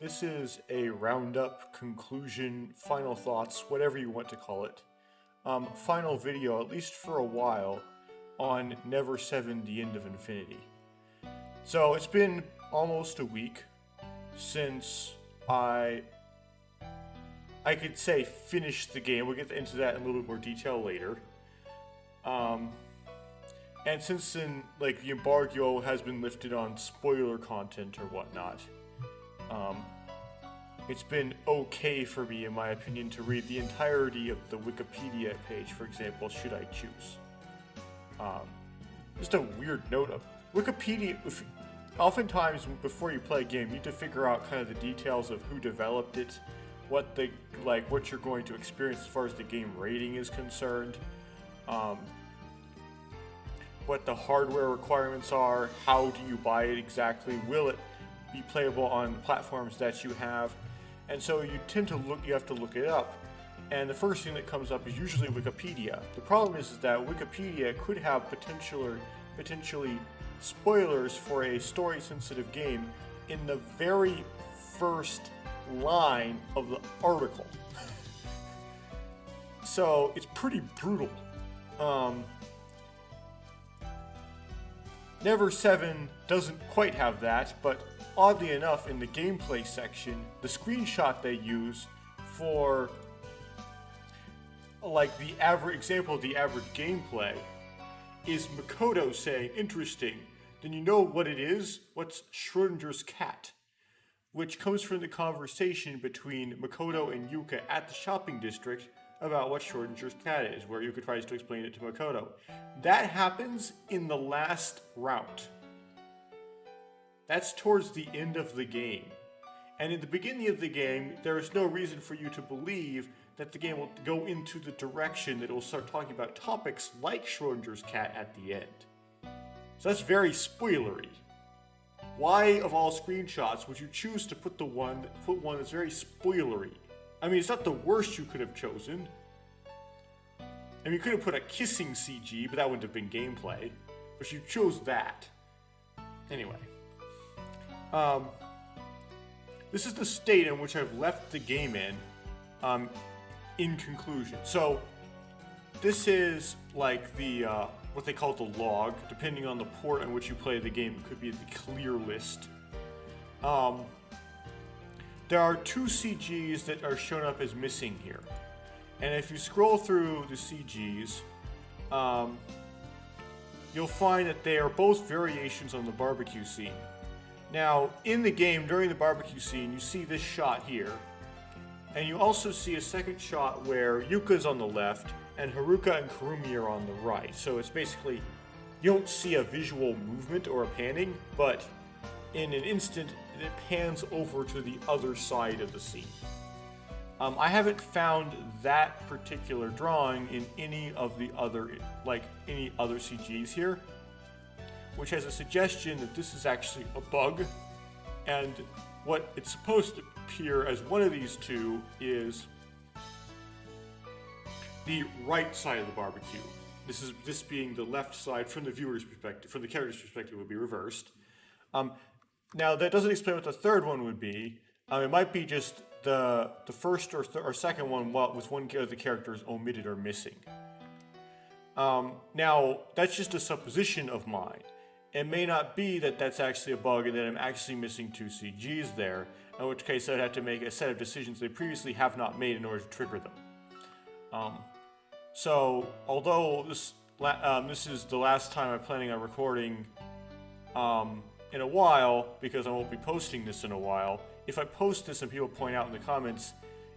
This is a roundup, conclusion, final thoughts, whatever you want to call it. Final video, at least for a while, on Never7, The End of Infinity. So it's been almost a week since I could say finished the game. We'll get into that in a little bit more detail later. And since then, the embargo has been lifted on spoiler content or whatnot, it's been okay for me, in my opinion, to read the entirety of the Wikipedia page, for example, should I choose. Just a weird note of Wikipedia. Oftentimes, before you play a game, you need to figure out kind of the details of who developed it, what you're going to experience as far as the game rating is concerned, what the hardware requirements are, how do you buy it exactly, will it be playable on platforms that you have, and so you have to look it up, and the first thing that comes up is usually Wikipedia. The problem is that Wikipedia could have potentially spoilers for a story-sensitive game in the very first line of the article. So it's pretty brutal. Never7 doesn't quite have that, but oddly enough, in the gameplay section, the screenshot they use for the average example of the average gameplay is Makoto saying, "Interesting. Then you know what it is? What's Schrodinger's cat?" Which comes from the conversation between Makoto and Yuka at the shopping district about what Schrodinger's cat is, where Yuka tries to explain it to Makoto. That happens in the last route. That's towards the end of the game. And in the beginning of the game, there is no reason for you to believe that the game will go into the direction that it will start talking about topics like Schrodinger's cat at the end. So that's very spoilery. Why, of all screenshots, would you choose to put one that's very spoilery? I mean, it's not the worst you could have chosen. I mean, you could have put a kissing CG, but that wouldn't have been gameplay. But you chose that. Anyway. This is the state in which I've left the game in conclusion. So, this is what they call the log. Depending on the port on which you play the game, it could be the clear list. There are two CGs that are shown up as missing here. And if you scroll through the CGs, you'll find that they are both variations on the barbecue scene. Now, in the game, during the barbecue scene, you see this shot here. And you also see a second shot where Yuka's on the left, and Haruka and Kurumi are on the right. So it's basically, you don't see a visual movement or a panning, but in an instant, it pans over to the other side of the scene. I haven't found that particular drawing in any other CGs here, which has a suggestion that this is actually a bug, and what it's supposed to appear as one of these two is the right side of the barbecue. This being the left side from the viewer's perspective, from the character's perspective, would be reversed. Now that doesn't explain what the third one would be. It might be just the first or second one with one of the characters omitted or missing. Now that's just a supposition of mine. It may not be that that's actually a bug and that I'm actually missing two CGs there, in which case I'd have to make a set of decisions they previously have not made in order to trigger them. So, although this is the last time I'm planning on recording in a while, because I won't be posting this in a while, if I post this and people point out in the comments,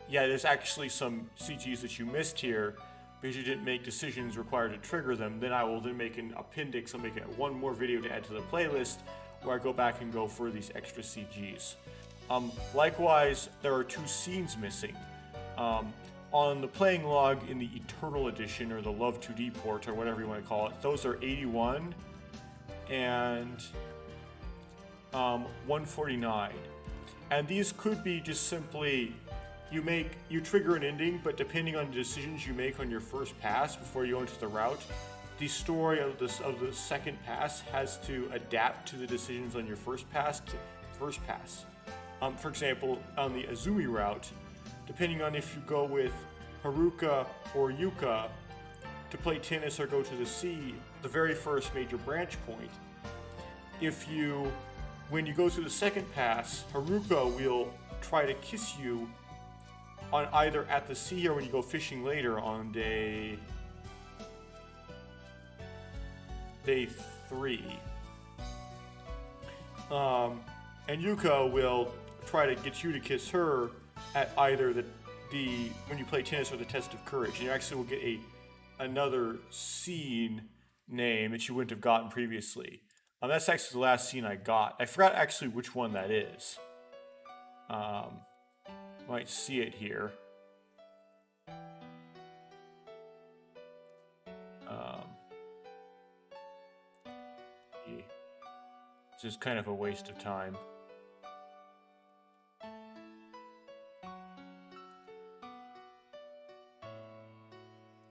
yeah, there's actually some CGs that you missed here because you didn't make decisions required to trigger them, then I will then make an appendix. I'll make one more video to add to the playlist where I go back and go for these extra CGs. Likewise, there are two scenes missing. On the playing log in the Eternal Edition, or the Love 2D port, or whatever you want to call it, those are 81 and 149. And these could be just simply, you trigger an ending, but depending on the decisions you make on your first pass before you go into the route, the story of the second pass has to adapt to the decisions on your first pass. For example, on the Azumi route, depending on if you go with Haruka or Yuka to play tennis or go to the sea, the very first major branch point, when you go through the second pass, Haruka will try to kiss you on either at the sea or when you go fishing later on day 3. And Yuka will try to get you to kiss her at either the when you play tennis or the test of courage. And you actually will get another scene name that you wouldn't have gotten previously. That's actually the last scene I got. I forgot actually which one that is. Might see it here. It's just kind of a waste of time.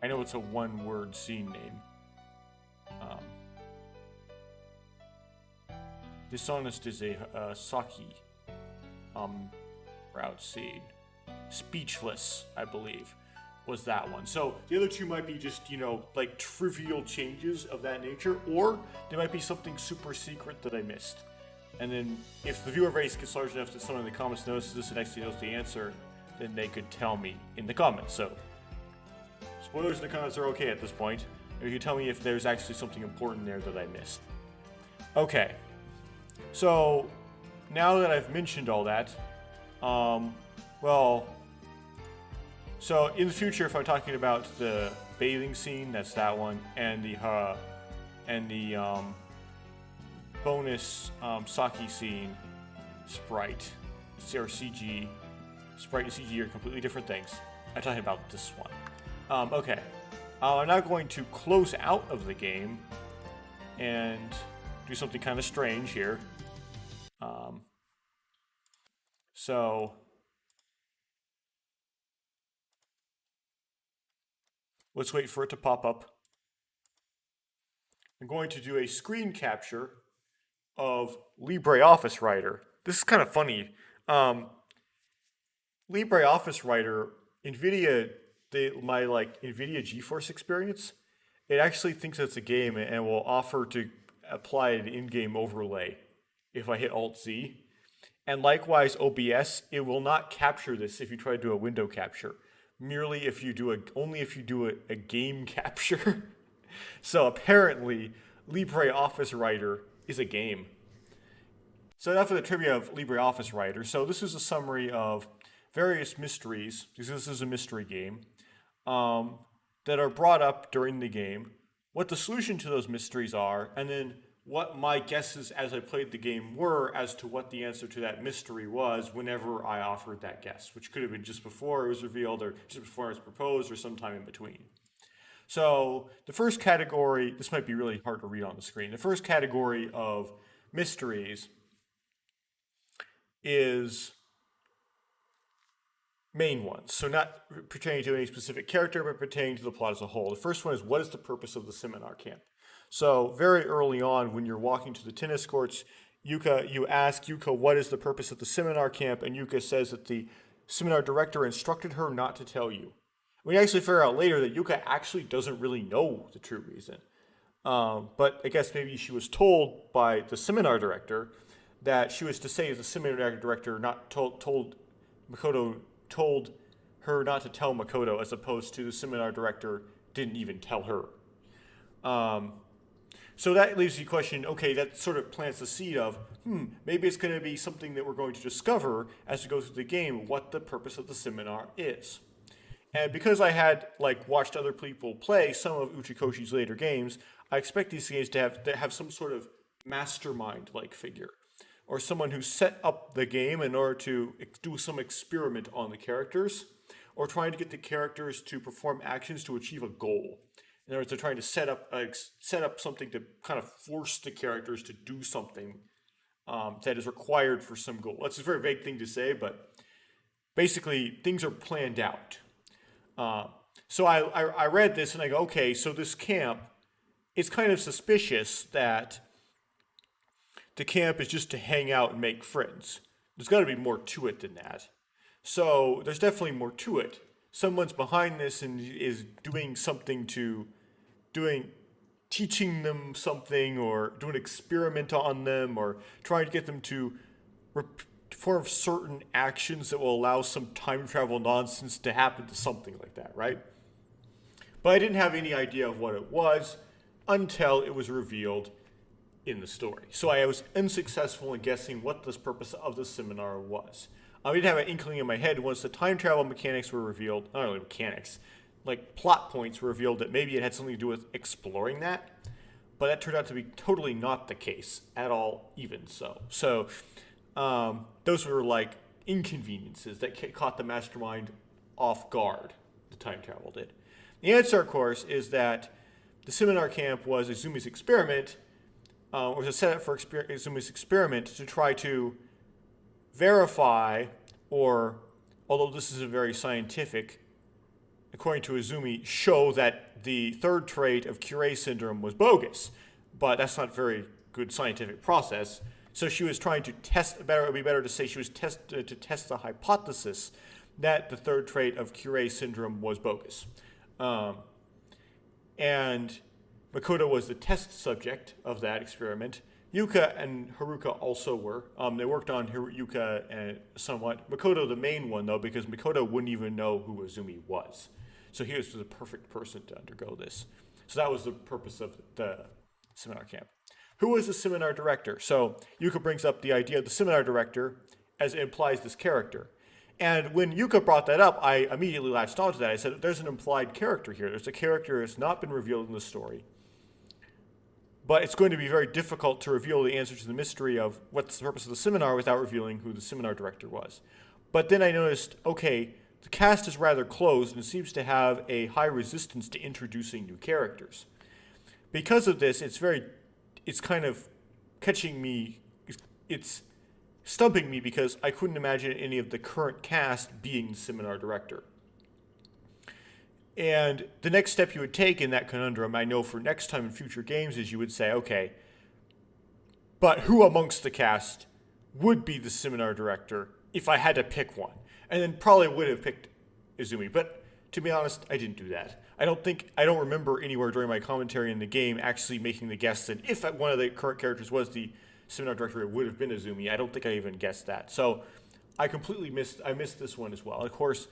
I know it's a one-word scene name. Dishonest is a Saki route scene. Speechless, I believe, was that one. So the other two might be just, like trivial changes of that nature, or there might be something super secret that I missed. And then if the viewer base gets large enough that someone in the comments notices this and actually knows the answer, then they could tell me in the comments. So spoilers in the comments are okay at this point. Or you can tell me if there's actually something important there that I missed. Okay. So now that I've mentioned all that, so in the future, if I'm talking about the bathing scene, that's that one, and the bonus Saki scene, sprite, or CG, sprite and CG are completely different things. I'm talking about this one. Okay, I'm now going to close out of the game and do something kind of strange here. So let's wait for it to pop up. I'm going to do a screen capture of LibreOffice Writer. This is kind of funny. LibreOffice Writer, NVIDIA GeForce experience, it actually thinks it's a game and will offer to apply an in-game overlay if I hit Alt-Z. And likewise, OBS, it will not capture this if you try to do a window capture. Merely if you do a game capture. So apparently, LibreOffice Writer is a game. So enough of the trivia of LibreOffice Writer. So this is a summary of various mysteries, because this is a mystery game, that are brought up during the game, what the solution to those mysteries are, and then what my guesses as I played the game were as to what the answer to that mystery was whenever I offered that guess, which could have been just before it was revealed or just before it was proposed or sometime in between. So the first category, this might be really hard to read on the screen, the first category of mysteries is main ones. So not pertaining to any specific character, but pertaining to the plot as a whole. The first one is, what is the purpose of the seminar camp? So very early on, when you're walking to the tennis courts, you ask Yuka, what is the purpose of the seminar camp? And Yuka says that the seminar director instructed her not to tell you. We actually figure out later that Yuka actually doesn't really know the true reason. But I guess maybe she was told by the seminar director that she was to say the seminar director not told her not to tell Makoto, as opposed to the seminar director didn't even tell her. So that leaves the question, okay, that sort of plants the seed of, maybe it's going to be something that we're going to discover as we go through the game, what the purpose of the seminar is. And because I had watched other people play some of Uchikoshi's later games, I expect these games to have some sort of mastermind-like figure, or someone who set up the game in order to do some experiment on the characters, or trying to get the characters to perform actions to achieve a goal. In other words, they're trying to set up something to kind of force the characters to do something that is required for some goal. That's a very vague thing to say, but basically things are planned out. So I read this and I go, okay, so this camp, it's kind of suspicious that the camp is just to hang out and make friends. there's got to be more to it than that. So there's definitely more to it. Someone's behind this and is doing something to doing teaching them something or doing an experiment on them or trying to get them to perform certain actions that will allow some time travel nonsense to happen to something like that, right? But I didn't have any idea of what it was until it was revealed in the story. So I was unsuccessful in guessing what the purpose of the seminar was. I did have an inkling in my head once the time travel mechanics were revealed, not really mechanics, like plot points were revealed that maybe it had something to do with exploring that. But that turned out to be totally not the case at all, even so. So those were like inconveniences that caught the mastermind off guard, the time travel did. The answer, of course, is that the seminar camp was Izumi's experiment, was a setup for Izumi's experiment to try to verify, or, although this is a very scientific, according to Izumi, show that the third trait of Curie syndrome was bogus. But that's not a very good scientific process. So she was trying to test, it would be better to say she was to test the hypothesis that the third trait of Curie syndrome was bogus. And Makoto was the test subject of that experiment. Yuka and Haruka also were. They worked on Yuka and somewhat. Makoto the main one, though, because Makoto wouldn't even know who Izumi was. So he was the perfect person to undergo this. So that was the purpose of the seminar camp. Who was the seminar director? So Yuka brings up the idea of the seminar director as it implies this character. And when Yuka brought that up, I immediately latched onto that. I said, there's an implied character here. There's a character that's not been revealed in the story. But it's going to be very difficult to reveal the answer to the mystery of what's the purpose of the seminar without revealing who the seminar director was. But then I noticed, okay, the cast is rather closed and it seems to have a high resistance to introducing new characters. Because of this, it's kind of catching me, it's stumping me because I couldn't imagine any of the current cast being the seminar director. And the next step you would take in that conundrum, I know for next time in future games, is you would say, okay, but who amongst the cast would be the seminar director if I had to pick one? And then probably would have picked Izumi. But to be honest, I didn't do that. I don't remember anywhere during my commentary in the game actually making the guess that if one of the current characters was the seminar director, it would have been Izumi. I don't think I even guessed that. So I missed this one as well. Of course,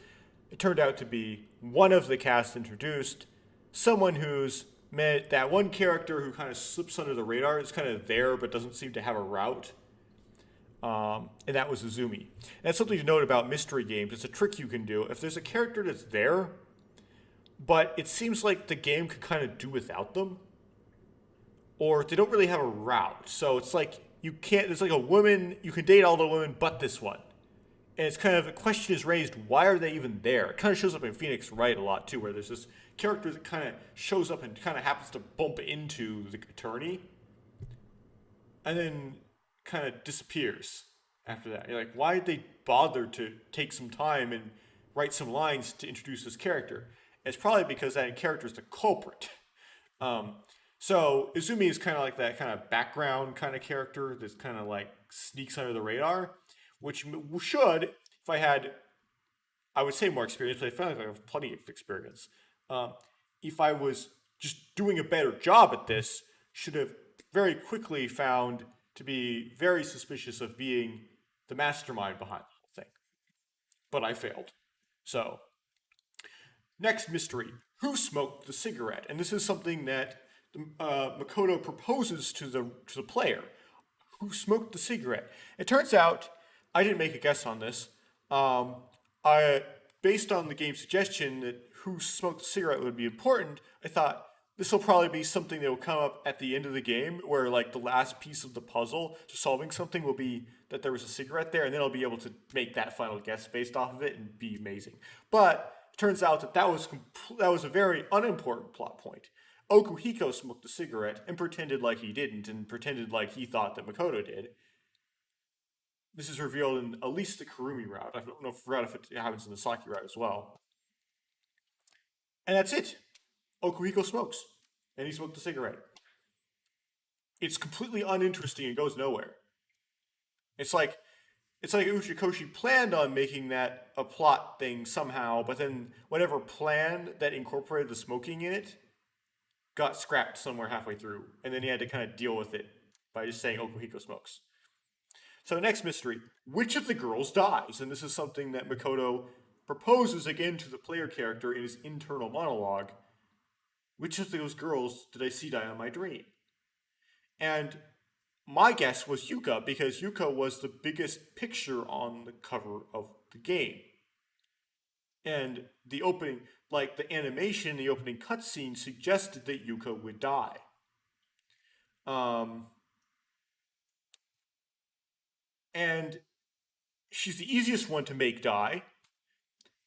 it turned out to be one of the cast introduced, someone who's met that one character who kind of slips under the radar. It's kind of there, but doesn't seem to have a route. And that was Izumi. And that's something to note about mystery games. It's a trick you can do. If there's a character that's there, but it seems like the game could kind of do without them, or they don't really have a route. So it's like there's like a woman, you can date all the women but this one. And it's kind of, a question is raised, why are they even there? It kind of shows up in Phoenix Wright a lot too, where there's this character that kind of shows up and kind of happens to bump into the attorney, and then kind of disappears after that. You're like, why did they bother to take some time and write some lines to introduce this character? And it's probably because that character is the culprit. So Izumi is kind of like that kind of background kind of character that's kind of like sneaks under the radar, which should, if I had, I would say more experience, but I feel like I have plenty of experience. If I was just doing a better job at this, should have very quickly found to be very suspicious of being the mastermind behind the whole thing. But I failed. So, next mystery. Who smoked the cigarette? And this is something that Makoto proposes to the player. Who smoked the cigarette? It turns out, I didn't make a guess on this. Based on the game's suggestion that who smoked the cigarette would be important, I thought this will probably be something that will come up at the end of the game, where like the last piece of the puzzle to solving something will be that there was a cigarette there, and then I'll be able to make that final guess based off of it and be amazing. But it turns out that was a very unimportant plot point. Okuhiko smoked a cigarette and pretended like he didn't, and pretended like he thought that Makoto did. This is revealed in at least the Kurumi route. I don't know if it happens in the Saki route as well. And that's it. Okuhiko smokes. And he smoked a cigarette. It's completely uninteresting and goes nowhere. It's like, it's like Uchikoshi planned on making that a plot thing somehow, but then whatever plan that incorporated the smoking in it got scrapped somewhere halfway through, and then he had to kind of deal with it by just saying Okuhiko smokes. So the next mystery, which of the girls dies? And this is something that Makoto proposes again to the player character in his internal monologue. Which of those girls did I see die on my dream? And my guess was Yuka, because Yuka was the biggest picture on the cover of the game. And the opening, like the animation, the opening cutscene suggested that Yuka would die. And she's the easiest one to make die,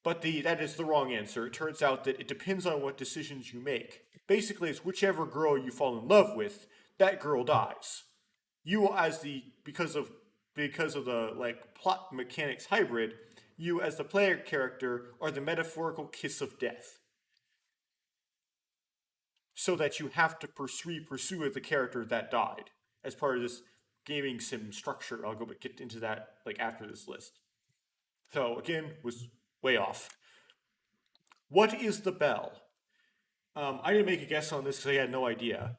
but that is the wrong answer. It turns out that it depends on what decisions you make. Basically, it's whichever girl you fall in love with, that girl dies. You as the because of the like plot mechanics hybrid, you as the player character are the metaphorical kiss of death. So that you have to pursue the character that died as part of this gaming sim structure. I'll get into that like after this list. So again, was way off. What is the bell? I didn't make a guess on this because I had no idea.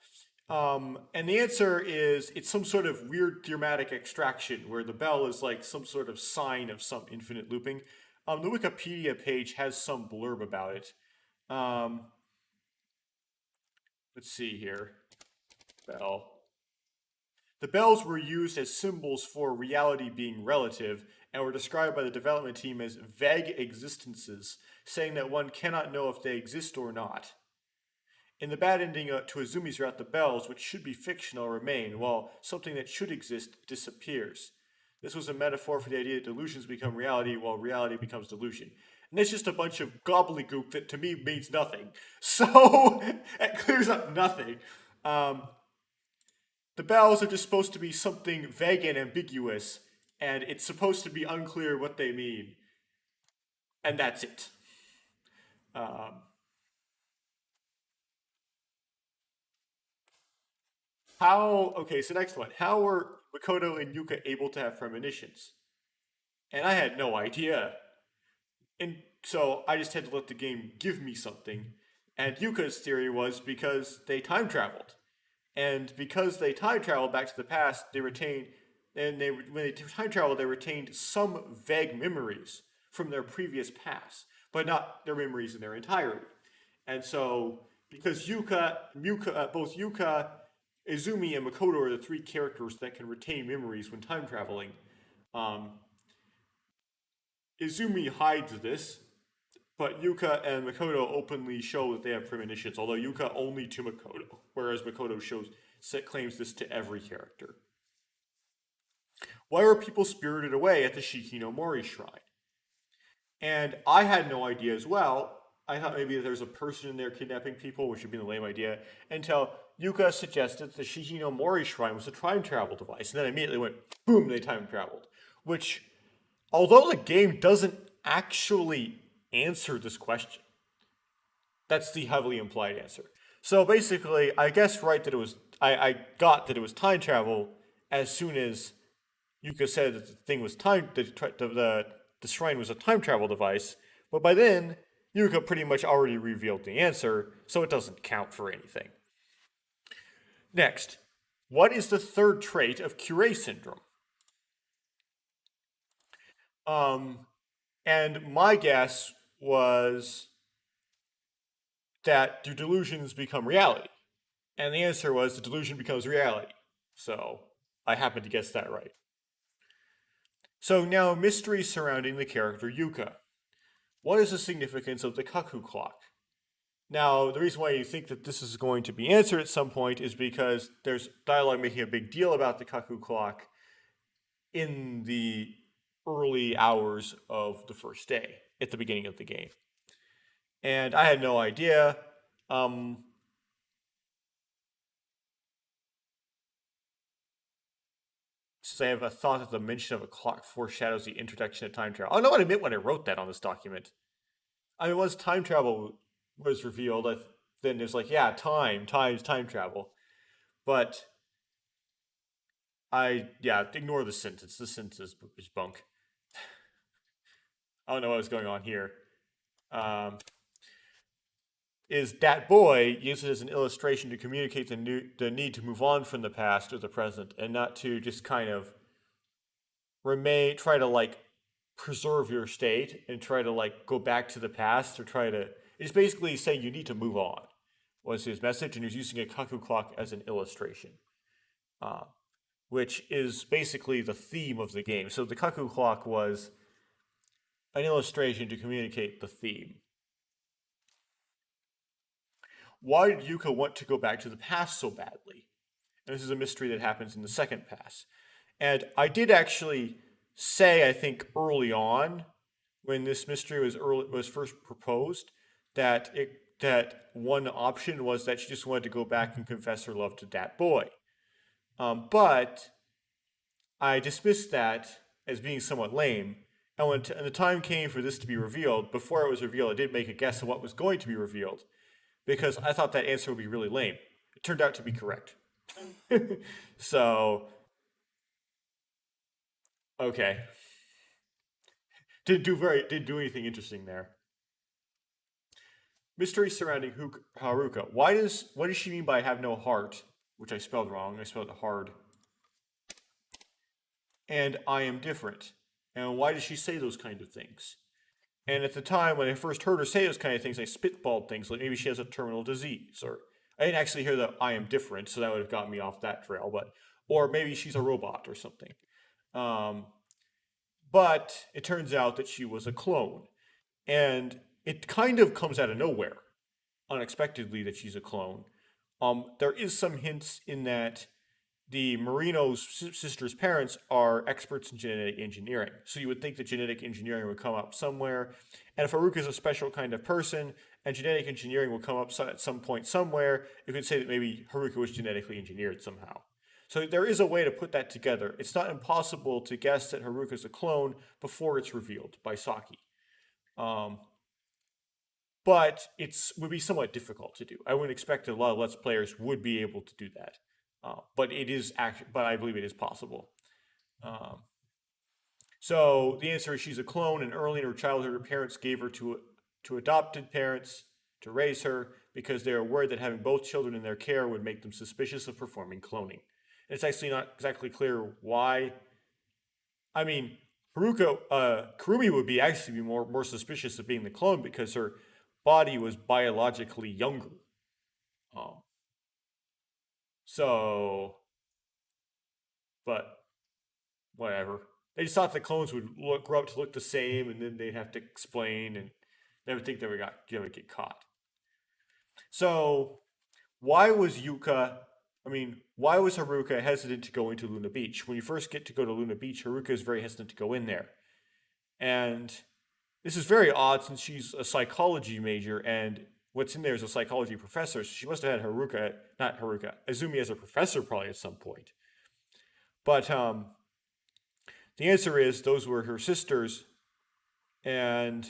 And the answer is it's some sort of weird dramatic extraction where the bell is like some sort of sign of some infinite looping. The Wikipedia page has some blurb about it. Let's see here. Bell. The bells were used as symbols for reality being relative and were described by the development team as vague existences, saying that one cannot know if they exist or not. In the bad ending to Izumi's route, the bells, which should be fictional, remain, while something that should exist disappears. This was a metaphor for the idea that delusions become reality while reality becomes delusion. And it's just a bunch of gobbledygook that to me means nothing. So it clears up nothing. The bells are just supposed to be something vague and ambiguous, and it's supposed to be unclear what they mean. And that's it. Okay, so next one. How were Makoto and Yuka able to have premonitions? And I had no idea. And so I just had to let the game give me something. And Yuka's theory was because they time traveled. And because they time traveled back to the past, when they time traveled, they retained some vague memories from their previous past, but not their memories in their entirety. And so, because both Yuka, Izumi, and Makoto are the three characters that can retain memories when time traveling, Izumi hides this, but Yuka and Makoto openly show that they have premonitions, although Yuka only to Makoto, whereas Makoto claims this to every character. Why were people spirited away at the Shikinomori shrine? And I had no idea as well. I thought maybe there's a person in there kidnapping people, which would be a lame idea, until Yuka suggested the Shikinomori shrine was a time travel device. And then immediately went, boom, they time traveled. Which, although the game doesn't actually answer this question, that's the heavily implied answer. So basically, I guess right that it was, I got that it was time travel as soon as Yuka said that the thing was the shrine was a time travel device, but by then, Yuka pretty much already revealed the answer, so it doesn't count for anything. Next, what is the third trait of Curé syndrome? And my guess was that do delusions become reality? And the answer was the delusion becomes reality. So I happened to guess that right. So now mystery surrounding the character Yuka. What is the significance of the cuckoo clock? Now, the reason why you think that this is going to be answered at some point is because there's dialogue making a big deal about the cuckoo clock in the early hours of the first day, at the beginning of the game. And I had no idea. Since I have a thought that the mention of a clock foreshadows the introduction of time travel. I know what I meant when I wrote that on this document. I mean, once time travel was revealed, then there's like, yeah, time's time travel. But Yeah, ignore the sentence. The sentence is bunk. I don't know what was going on here. Um, is that boy used it as an illustration to communicate the need to move on from the past to the present and not to just kind of try to like preserve your state and try to like go back to the past or try to. It's basically saying you need to move on, was his message, and he was using a cuckoo clock as an illustration, uh, which is basically the theme of the game. So the cuckoo clock was an illustration to communicate the theme. Why did Yuka want to go back to the past so badly? And this is a mystery that happens in the second pass. And I did actually say, I think early on, when this mystery was first proposed, that one option was that she just wanted to go back and confess her love to that boy. But I dismissed that as being somewhat lame. And when the time came for this to be revealed, before it was revealed, I did make a guess of what was going to be revealed because I thought that answer would be really lame. It turned out to be correct. So, okay. Didn't do anything interesting there. Mystery surrounding Haruka. What does she mean by have no heart? Which I spelled wrong. I spelled it hard. And I am different. And why does she say those kind of things? And at the time when I first heard her say those kind of things, I spitballed things like maybe she has a terminal disease, or I didn't actually hear the I am different, so that would have got me off that trail. But or maybe she's a robot or something. Um, but it turns out that she was a clone, and it kind of comes out of nowhere, unexpectedly, that she's a clone. There is some hints in that the Marino's sister's parents are experts in genetic engineering. So you would think that genetic engineering would come up somewhere. And if Haruka is a special kind of person and genetic engineering will come up at some point somewhere, you could say that maybe Haruka was genetically engineered somehow. So there is a way to put that together. It's not impossible to guess that Haruka is a clone before it's revealed by Saki. Um, but it would be somewhat difficult to do. I wouldn't expect that a lot of Let's Players would be able to do that. But I believe it is possible. Um, so the answer is she's a clone, and early in her childhood, her parents gave her to adopted parents to raise her because they are worried that having both children in their care would make them suspicious of performing cloning. And it's actually not exactly clear why. I mean, Kurumi would be actually be more suspicious of being the clone because her body was biologically younger. Um, so, but whatever. They just thought the clones would grow up to look the same, and then they'd have to explain, and they would think they would get caught. So, why was Yuka? Why was Haruka hesitant to go into Luna Beach? When you first get to go to Luna Beach, Haruka is very hesitant to go in there, and this is very odd since she's a psychology major, and what's in there is a psychology professor. So she must have had not Haruka, Azumi as a professor probably at some point. But the answer is those were her sisters, and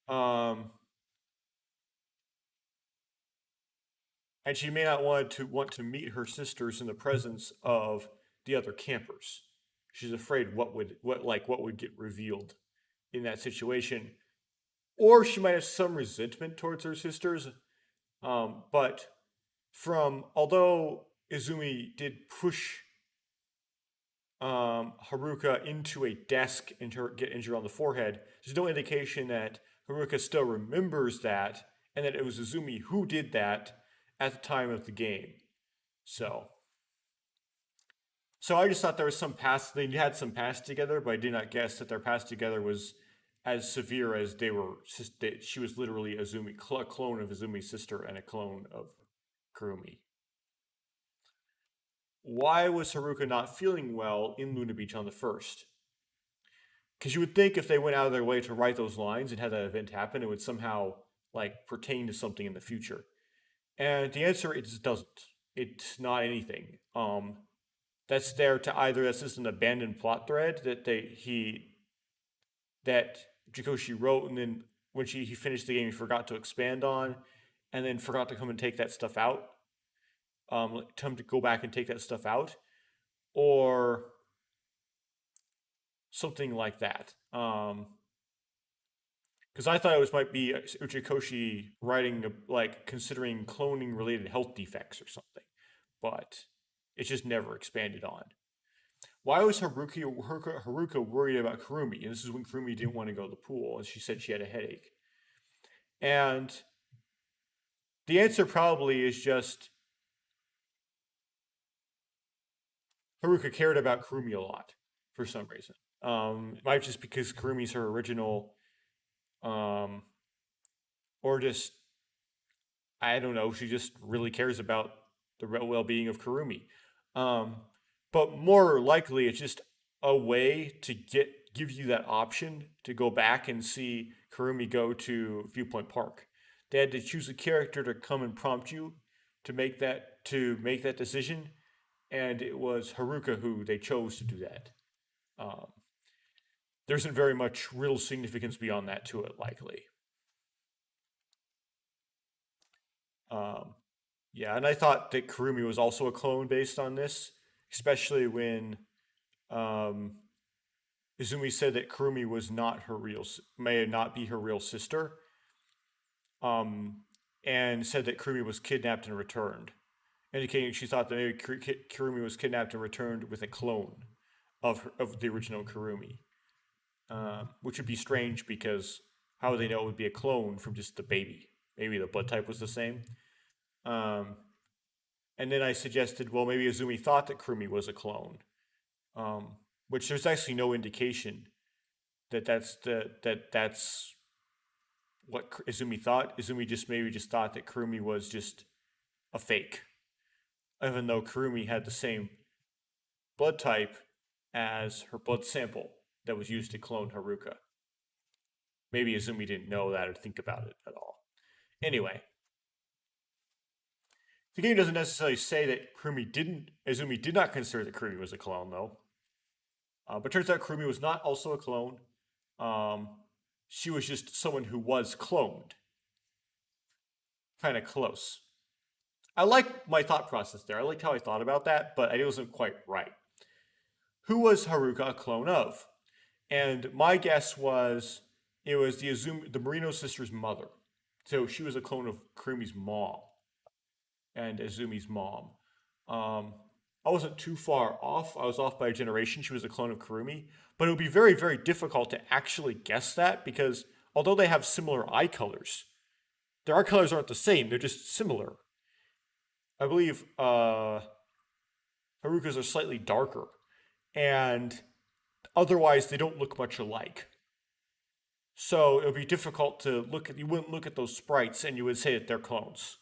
um, and she may not want to meet her sisters in the presence of the other campers. She's afraid what would get revealed in that situation, or she might have some resentment towards her sisters. But from although Izumi did push Haruka into a desk and get injured on the forehead, there's no indication that Haruka still remembers that and that it was Izumi who did that at the time of the game. So, I just thought there was some past. They had some past together, but I did not guess that their past together was as severe as they were. She was literally a clone of Izumi's sister and a clone of Kurumi. Why was Haruka not feeling well in Luna Beach on the first? Because you would think if they went out of their way to write those lines and had that event happen, it would somehow pertain to something in the future. And the answer, it just doesn't. It's not anything. That's there to either that's just an abandoned plot thread that Jikoshi wrote, and then when he finished the game, he forgot to expand on, and then forgot to come and take that stuff out. tell him to go back and take that stuff out, or something like that. Because I thought it was might be Uchikoshi writing like considering cloning related health defects or something, but it's just never expanded on. Why was Haruka worried about Kurumi? And this is when Kurumi didn't want to go to the pool, and she said she had a headache. And the answer probably is just Haruka cared about Kurumi a lot for some reason. It might just because Kurumi's her original, um, or just I don't know. She just really cares about the well-being of Kurumi. Um, but more likely, it's just a way to give you that option to go back and see Kurumi go to Viewpoint Park. They had to choose a character to come and prompt you to make that decision, and it was Haruka who they chose to do that. Um, there isn't very much real significance beyond that to it, likely. Um, yeah, and I thought that Kurumi was also a clone based on this, especially when um, Izumi said that Kurumi was not her may not be her real sister, um, and said that Kurumi was kidnapped and returned, indicating she thought that maybe Kurumi was kidnapped and returned with a clone of the original Kurumi, which would be strange because how would they know it would be a clone from just the baby? Maybe the blood type was the same. Um, and then I suggested, well, maybe Izumi thought that Kurumi was a clone, which there's actually no indication that that's what Izumi thought. Izumi just maybe just thought that Kurumi was just a fake, even though Kurumi had the same blood type as her blood sample that was used to clone Haruka. Maybe Izumi didn't know that or think about it at all. Anyway, the game doesn't necessarily say that Izumi did not consider that Kurumi was a clone, though. But turns out Kurumi was not also a clone. Um, she was just someone who was cloned. Kind of close. I like my thought process there. I liked how I thought about that, but it wasn't quite right. Who was Haruka a clone of? And my guess was it was the Marino sister's mother. So she was a clone of Kurumi's mom and Izumi's mom. Um, I wasn't too far off. I was off by a generation. She was a clone of Kurumi. But it would be very, very difficult to actually guess that because although they have similar eye colors, their eye colors aren't the same. They're just similar. I believe Haruka's are slightly darker. And otherwise, they don't look much alike. So it would be difficult to you wouldn't look at those sprites and you would say that they're clones.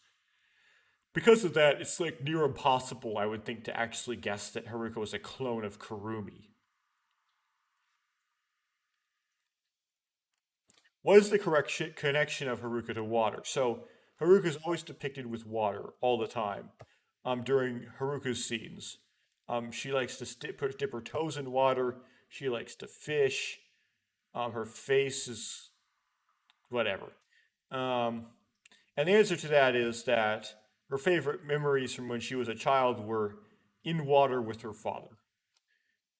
Because of that, it's like near impossible, I would think, to actually guess that Haruka was a clone of Kurumi. What is the correct connection of Haruka to water? So Haruka is always depicted with water all the time during Haruka's scenes. She likes to dip her toes in water. She likes to fish. Her face is whatever. Um, and the answer to that is that her favorite memories from when she was a child were in water with her father.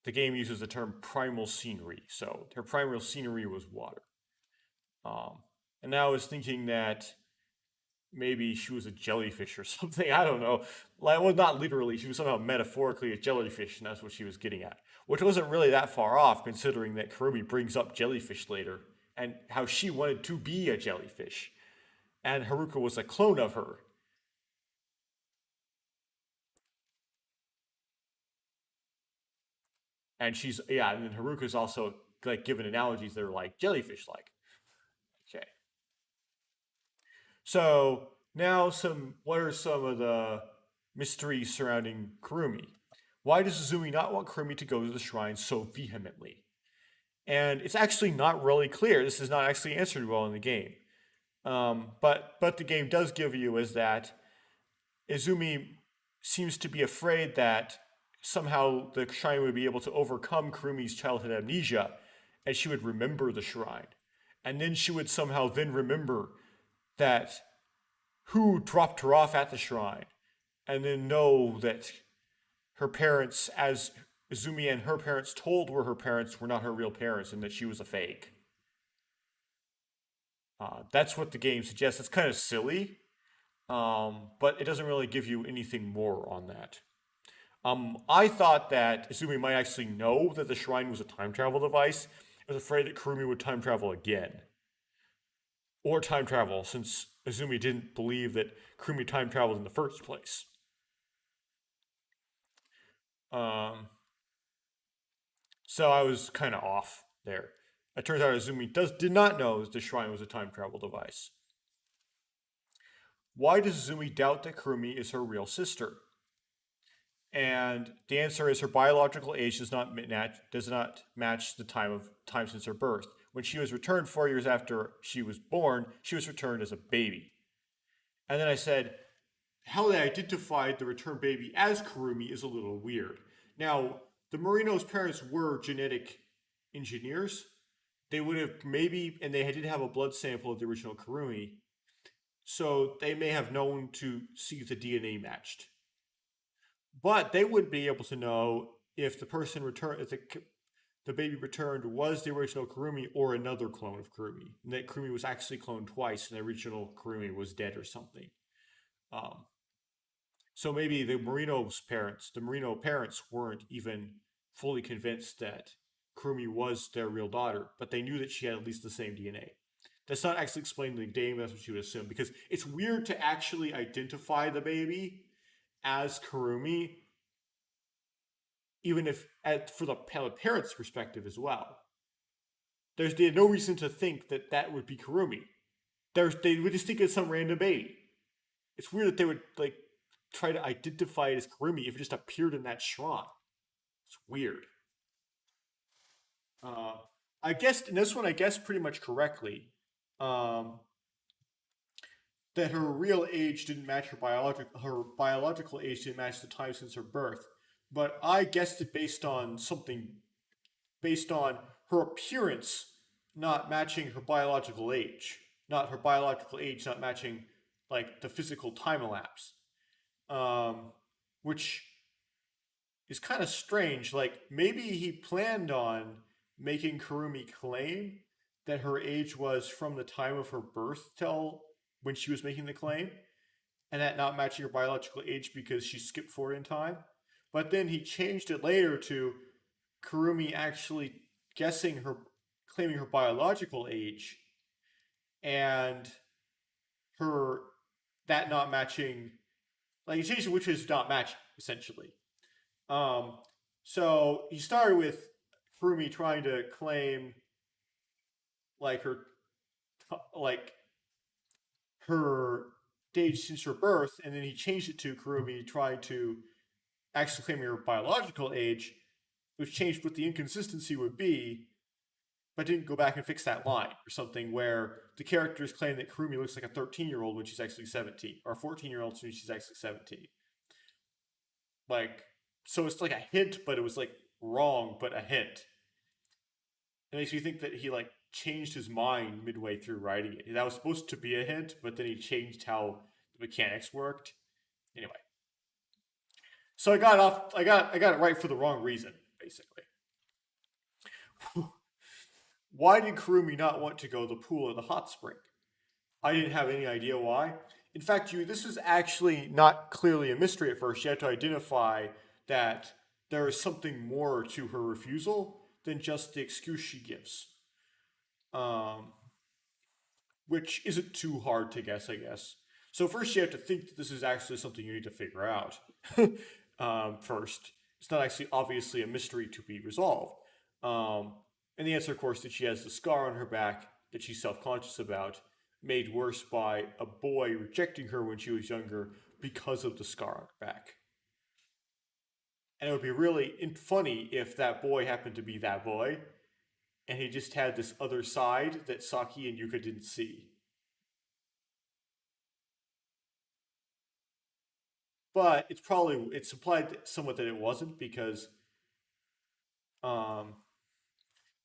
The game uses the term primal scenery, so her primal scenery was water. Um, and now I was thinking that maybe she was a jellyfish or something. I don't know. Like, well, not literally. She was somehow metaphorically a jellyfish, and that's what she was getting at. Which wasn't really that far off, considering that Kurumi brings up jellyfish later and how she wanted to be a jellyfish, and Haruka was a clone of her. And and then Haruka's also like given analogies that are like jellyfish like. Okay. So now what are some of the mysteries surrounding Kurumi? Why does Izumi not want Kurumi to go to the shrine so vehemently? And it's actually not really clear. This is not actually answered well in the game. But the game does give you is that Izumi seems to be afraid that somehow the shrine would be able to overcome Kurumi's childhood amnesia and she would remember the shrine. And then she would somehow then remember that who dropped her off at the shrine and then know that her parents, as Izumi and her parents told her parents, were not her real parents and that she was a fake. That's what the game suggests. It's kind of silly, but it doesn't really give you anything more on that. I thought that Izumi might actually know that the shrine was a time travel device. I was afraid that Kurumi would time travel again. Or time travel, since Izumi didn't believe that Kurumi time traveled in the first place. Um, so I was kind of off there. It turns out Izumi did not know that the shrine was a time travel device. Why does Izumi doubt that Kurumi is her real sister? And the answer is her biological age does not match the time since her birth. When she was returned 4 years after she was born, she was returned as a baby. And then I said, how they identified the returned baby as Kurumi is a little weird. Now, the Marino's parents were genetic engineers. They would have maybe, and they did have a blood sample of the original Kurumi, so they may have known to see if the DNA matched. But they would be able to know if the person returned, if the baby returned was the original Kurumi or another clone of Kurumi, and that Kurumi was actually cloned twice, and the original Kurumi was dead or something. Um, so maybe the Marino parents weren't even fully convinced that Kurumi was their real daughter, but they knew that she had at least the same DNA. That's not actually explained in the game, that's what you would assume, because it's weird to actually identify the baby as Kurumi, even if for the parents' perspective as well. They had no reason to think that that would be Kurumi. They would just think it's some random baby. It's weird that they would like try to identify it as Kurumi if it just appeared in that shrine. It's weird. Uh, I guessed in this one, I guessed pretty much correctly. Um, that her real age didn't match her biological age didn't match the time since her birth. But I guessed it based on her appearance not matching her biological age, not her biological age not matching like the physical time elapse, um, which is kind of strange. Like maybe he planned on making Kurumi claim that her age was from the time of her birth till when she was making the claim, and that not matching her biological age because she skipped forward in time. But then he changed it later to Kurumi actually guessing her, claiming her biological age, and her that not matching. Like he changed it, which is not matching essentially. Um, so he started with Kurumi trying to claim like like her age since her birth, and then he changed it to Kurumi trying to actually claiming her biological age, which changed what the inconsistency would be, but didn't go back and fix that line or something where the characters claim that Kurumi looks like a 13-year-old when she's actually 17, or a 14-year-old when she's actually 17. Like, so it's like a hint, but it was like wrong, but a hint. It makes me think that he like changed his mind midway through writing it. That was supposed to be a hint, but then he changed how the mechanics worked. Anyway, so I got it right for the wrong reason, basically. Why did Kurumi not want to go to the pool or the hot spring? I didn't have any idea why. In fact, this is actually not clearly a mystery at first. You have to identify that there is something more to her refusal than just the excuse she gives. Um, which isn't too hard to guess, I guess. So first you have to think that this is actually something you need to figure out. First, it's not actually obviously a mystery to be resolved. Um, and the answer, of course, that she has the scar on her back that she's self-conscious about, made worse by a boy rejecting her when she was younger because of the scar on her back. And it would be really funny if that boy happened to be that boy, and he just had this other side that Saki and Yuka didn't see. But it's implied somewhat that it wasn't because um,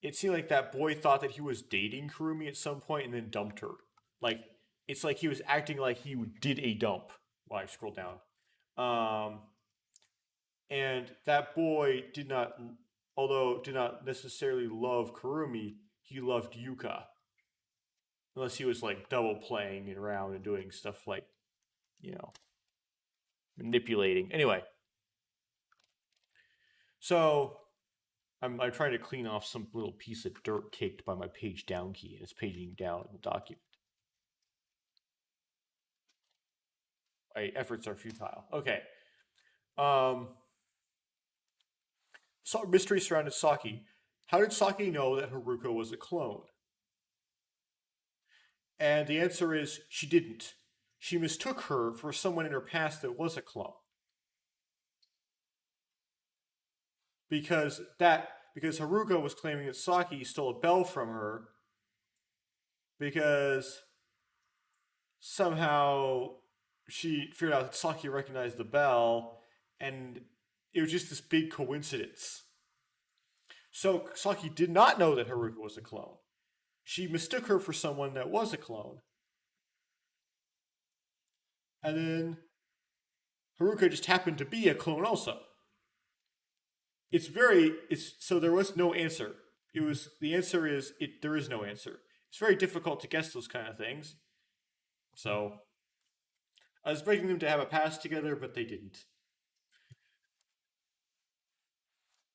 it seemed like that boy thought that he was dating Kurumi at some point and then dumped her. Like it's like he was acting like he did a dump. While I scroll down, Um, and that boy did not, although did not necessarily love Kurumi, he loved Yuka. Unless he was like double playing it around and doing stuff like, you know, manipulating. Anyway, so I'm trying to clean off some little piece of dirt caked by my page down key, and it's paging down in the document. My efforts are futile. Okay. Um, so mystery surrounded Saki. How did Saki know that Haruka was a clone? And the answer is she didn't. She mistook her for someone in her past that was a clone. Because Haruka was claiming that Saki stole a bell from her because somehow she figured out that Saki recognized the bell, and it was just this big coincidence. So Saki did not know that Haruka was a clone. She mistook her for someone that was a clone. And then Haruka just happened to be a clone also. So there was no answer. The answer is there is no answer. It's very difficult to guess those kind of things. So I was expecting them to have a past together, but they didn't.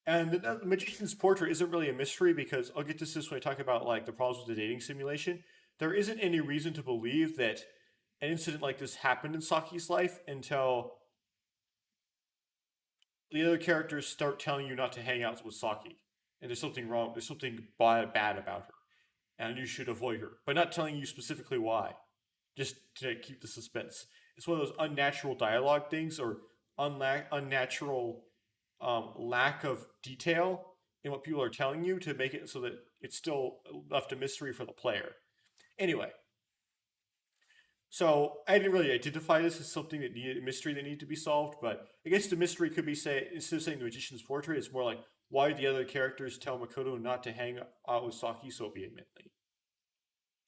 And the magician's portrait isn't really a mystery because I'll get to this when I talk about like the problems with the dating simulation. There isn't any reason to believe that an incident like this happened in Saki's life until the other characters start telling you not to hang out with Saki, and there's something wrong. There's something bad about her, and you should avoid her, but not telling you specifically why, just to keep the suspense. It's one of those unnatural dialogue things or unnatural lack of detail in what people are telling you to make it so that it's still left a mystery for the player. Anyway, so I didn't really identify this as something that needed a mystery that needed to be solved, but I guess the mystery could be say instead of saying the magician's portrait, it's more like why did the other characters tell Makoto not to hang out with Saki so vehemently?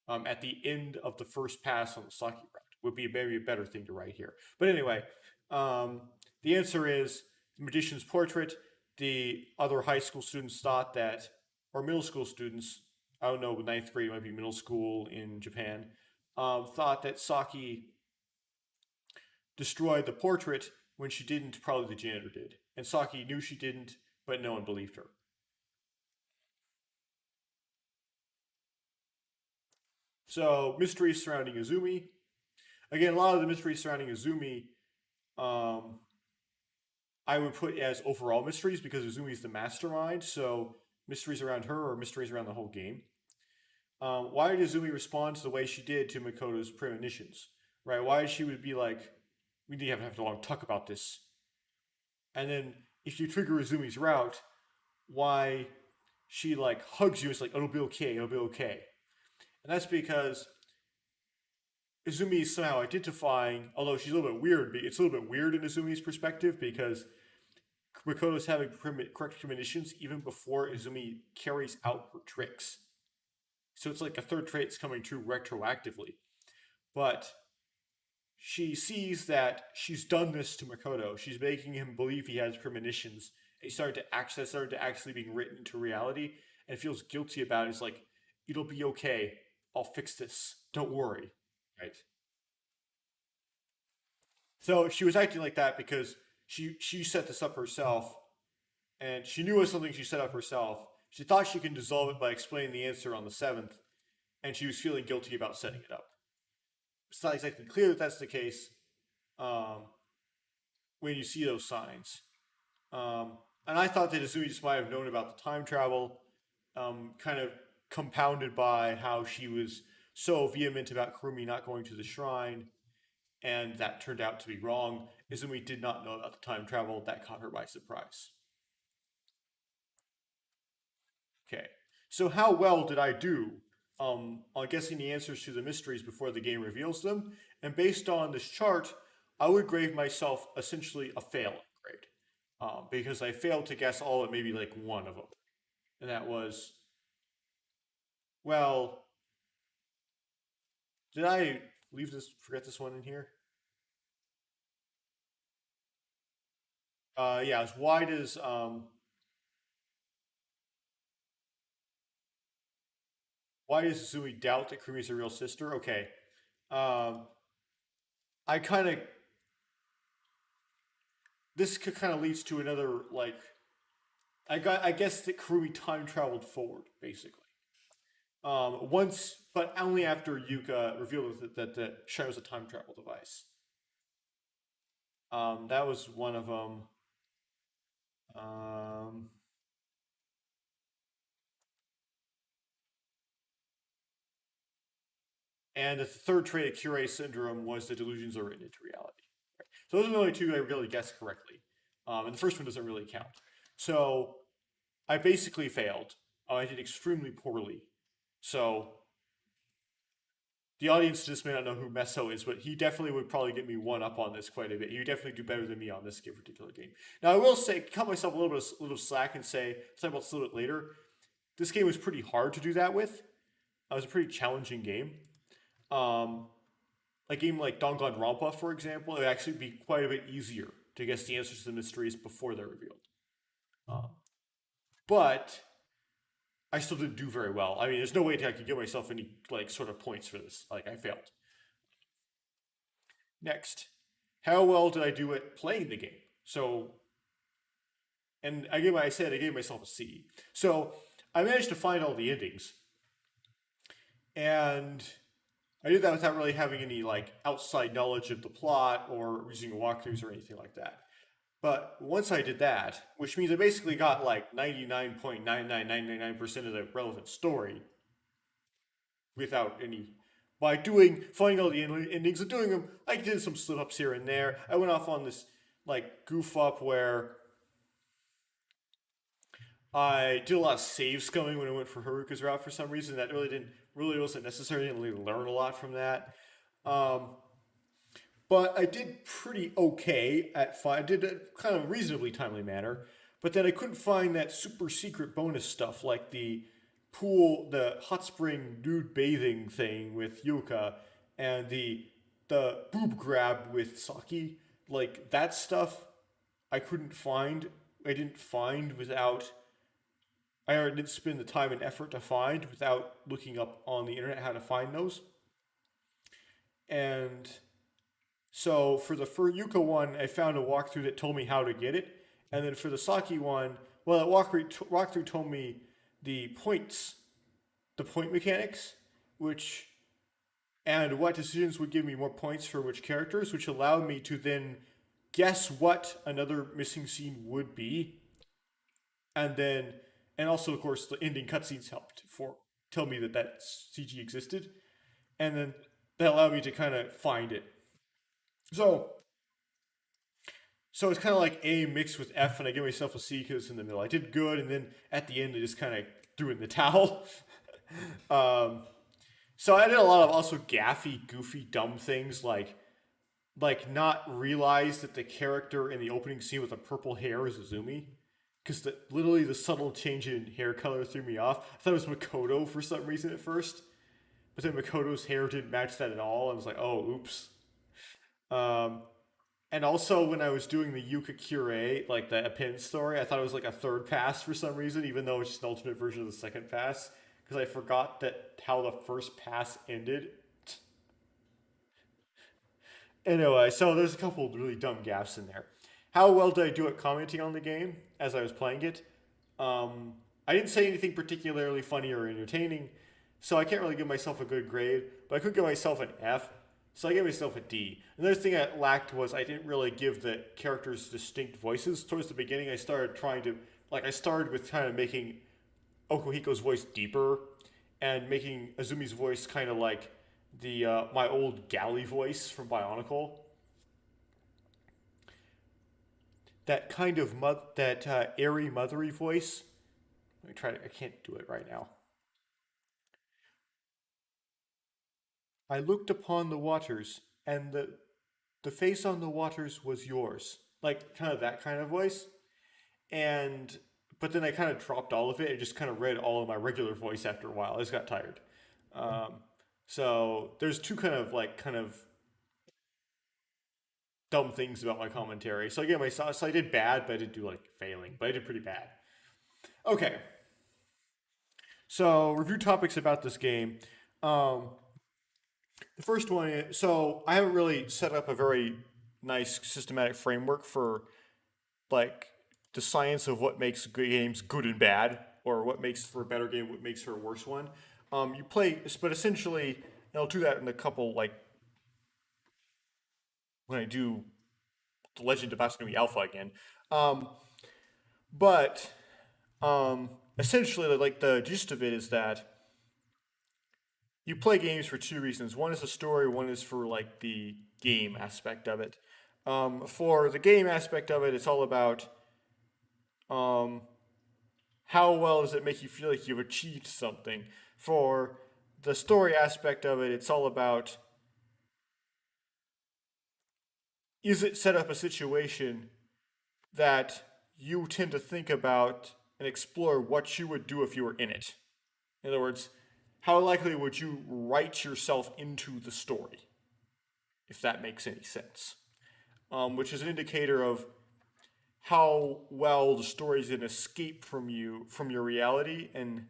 At the end of the first pass on the Saki route would be maybe a better thing to write here. But anyway, the answer is the magician's portrait. The other high school students thought that, or middle school students, I don't know, ninth grade might be middle school in Japan, thought that Saki destroyed the portrait when she didn't, probably the janitor did. And Saki knew she didn't, but no one believed her. So, mysteries surrounding Izumi. Again, a lot of the mysteries surrounding Izumi, um, I would put as overall mysteries because Izumi is the mastermind. So, mysteries around her or mysteries around the whole game. Why did Izumi respond to the way she did to Makoto's premonitions? Right? Why she would be like, we need to have a long talk about this. And then if you trigger Izumi's route, why she like hugs you, it's like, it'll be okay, it'll be okay. And that's because Izumi is somehow identifying, although she's a little bit weird, it's a little bit weird in Izumi's perspective because Makoto's having correct premonitions even before Izumi carries out her tricks. So it's like a third trait that's coming true retroactively. But she sees that she's done this to Makoto. She's making him believe he has premonitions. And he started to actually being written into reality and feels guilty about it. He's like, it'll be okay. I'll fix this. Don't worry. Right. So she was acting like that because she set this up herself, and she knew it was something she set up herself. She thought she could dissolve it by explaining the answer on the 7th, and she was feeling guilty about setting it up. It's not exactly clear that that's the case when you see those signs. And I thought that Izumi just might have known about the time travel, kind of compounded by how she was so vehement about Kurumi not going to the shrine, and that turned out to be wrong. Izumi did not know about the time travel. That caught her by surprise. Okay, so how well did I do on guessing the answers to the mysteries before the game reveals them? And based on this chart, I would grade myself essentially a failing grade because I failed to guess all but maybe like one of them, and that was, well, did I forget this one in here? Yeah, it's why does Zumi doubt that Kurumi's a real sister? Okay. Um, I kind of this kind of leads to another like I guess that Kurumi time traveled forward basically. Once, but only after Yuka revealed that the shell was a time travel device. That was one of them. Um, and the third trait of Curie syndrome was the delusions are written into reality. So those are the only two I really guessed correctly. And the first one doesn't really count. So I basically failed. I did extremely poorly. So the audience just may not know who Meso is, but he definitely would probably get me one up on this quite a bit. He would definitely do better than me on this particular game. Now I will say, cut myself a little slack and say, talk about this a little bit later. This game was pretty hard to do that with. It was a pretty challenging game. Um, a game like Danganronpa, for example, it would actually be quite a bit easier to guess the answers to the mysteries before they're revealed. Um, but I still didn't do very well. I mean, there's no way I could give myself any like sort of points for this. Like I failed. Next, how well did I do at playing the game? So, and I gave myself a C. So I managed to find all the endings, and I did that without really having any like outside knowledge of the plot or using walkthroughs or anything like that. But once I did that, which means I basically got like 99.99999% of the relevant story without any by doing finding all the endings and doing them. I did some slip ups here and there. I went off on this like goof up where I did a lot of save scumming when I went for Haruka's route for some reason. That really wasn't necessary. I didn't really learn a lot from that. Um, but I did pretty okay at I did it kind of reasonably timely manner. But then I couldn't find that super secret bonus stuff like the pool, the hot spring nude bathing thing with Yuka, and the boob grab with Saki. Like that stuff, I couldn't find. I didn't find without. I already didn't spend the time and effort to find without looking up on the internet how to find those. And so for the for Yuka one, I found a walkthrough that told me how to get it, and then for the Saki one, well, that walkthrough told me the points, the point mechanics, which and what decisions would give me more points for which characters, which allowed me to then guess what another missing scene would be, and then and also of course the ending cutscenes helped for tell me that that CG existed, and then that allowed me to kind of find it. So it's kind of like A mixed with F, and I give myself a C because it's in the middle. I did good, and then at the end, I just kind of threw in the towel. um, so I did a lot of also gaffy, goofy, dumb things like not realize that the character in the opening scene with the purple hair is Azumi. Because literally the subtle change in hair color threw me off. I thought it was Makoto for some reason at first, but then Makoto's hair didn't match that at all. I was like, oh, oops. Um, And also, when I was doing the Yuka Cure, like the pin story, I thought it was like a third pass for some reason, even though it's just an alternate version of the second pass, because I forgot that how the first pass ended. Anyway, so there's a couple of really dumb gaps in there. How well did I do at commenting on the game as I was playing it? I didn't say anything particularly funny or entertaining, so I can't really give myself a good grade, but I could give myself an F. So I gave myself a D. Another thing I lacked was I didn't really give the characters distinct voices. Towards the beginning, I started trying to I started with kind of making Okuhiko's voice deeper and making Azumi's voice kind of like the my old galley voice from Bionicle. That kind of that airy, mothery voice. Let me try to. I can't do it right now. I looked upon the waters, and the face on the waters was yours. Like kind of that kind of voice. And but then I kind of dropped all of it and just kind of read all of my regular voice after a while. I just got tired. Um, so there's two kind of dumb things about my commentary. So again, so I did bad, but I didn't do like failing, but I did pretty bad. Okay, so review topics about this game. Um, the first one is, so I haven't really set up a very nice systematic framework for like the science of what makes games good and bad, or what makes for a better game, what makes for a worse one. You play, but essentially, and I'll do that in a couple like when I do the Legend of Astronomy Alpha again. Um, but essentially, like the gist of it is that you play games for two reasons. One is the story. One is for like the game aspect of it. For the game aspect of it, it's all about um, how well does it make you feel like you've achieved something. For the story aspect of it, it's all about is it set up a situation that you tend to think about and explore what you would do if you were in it. In other words, how likely would you write yourself into the story, if that makes any sense? Which is an indicator of how well the story is an escape from you, from your reality, and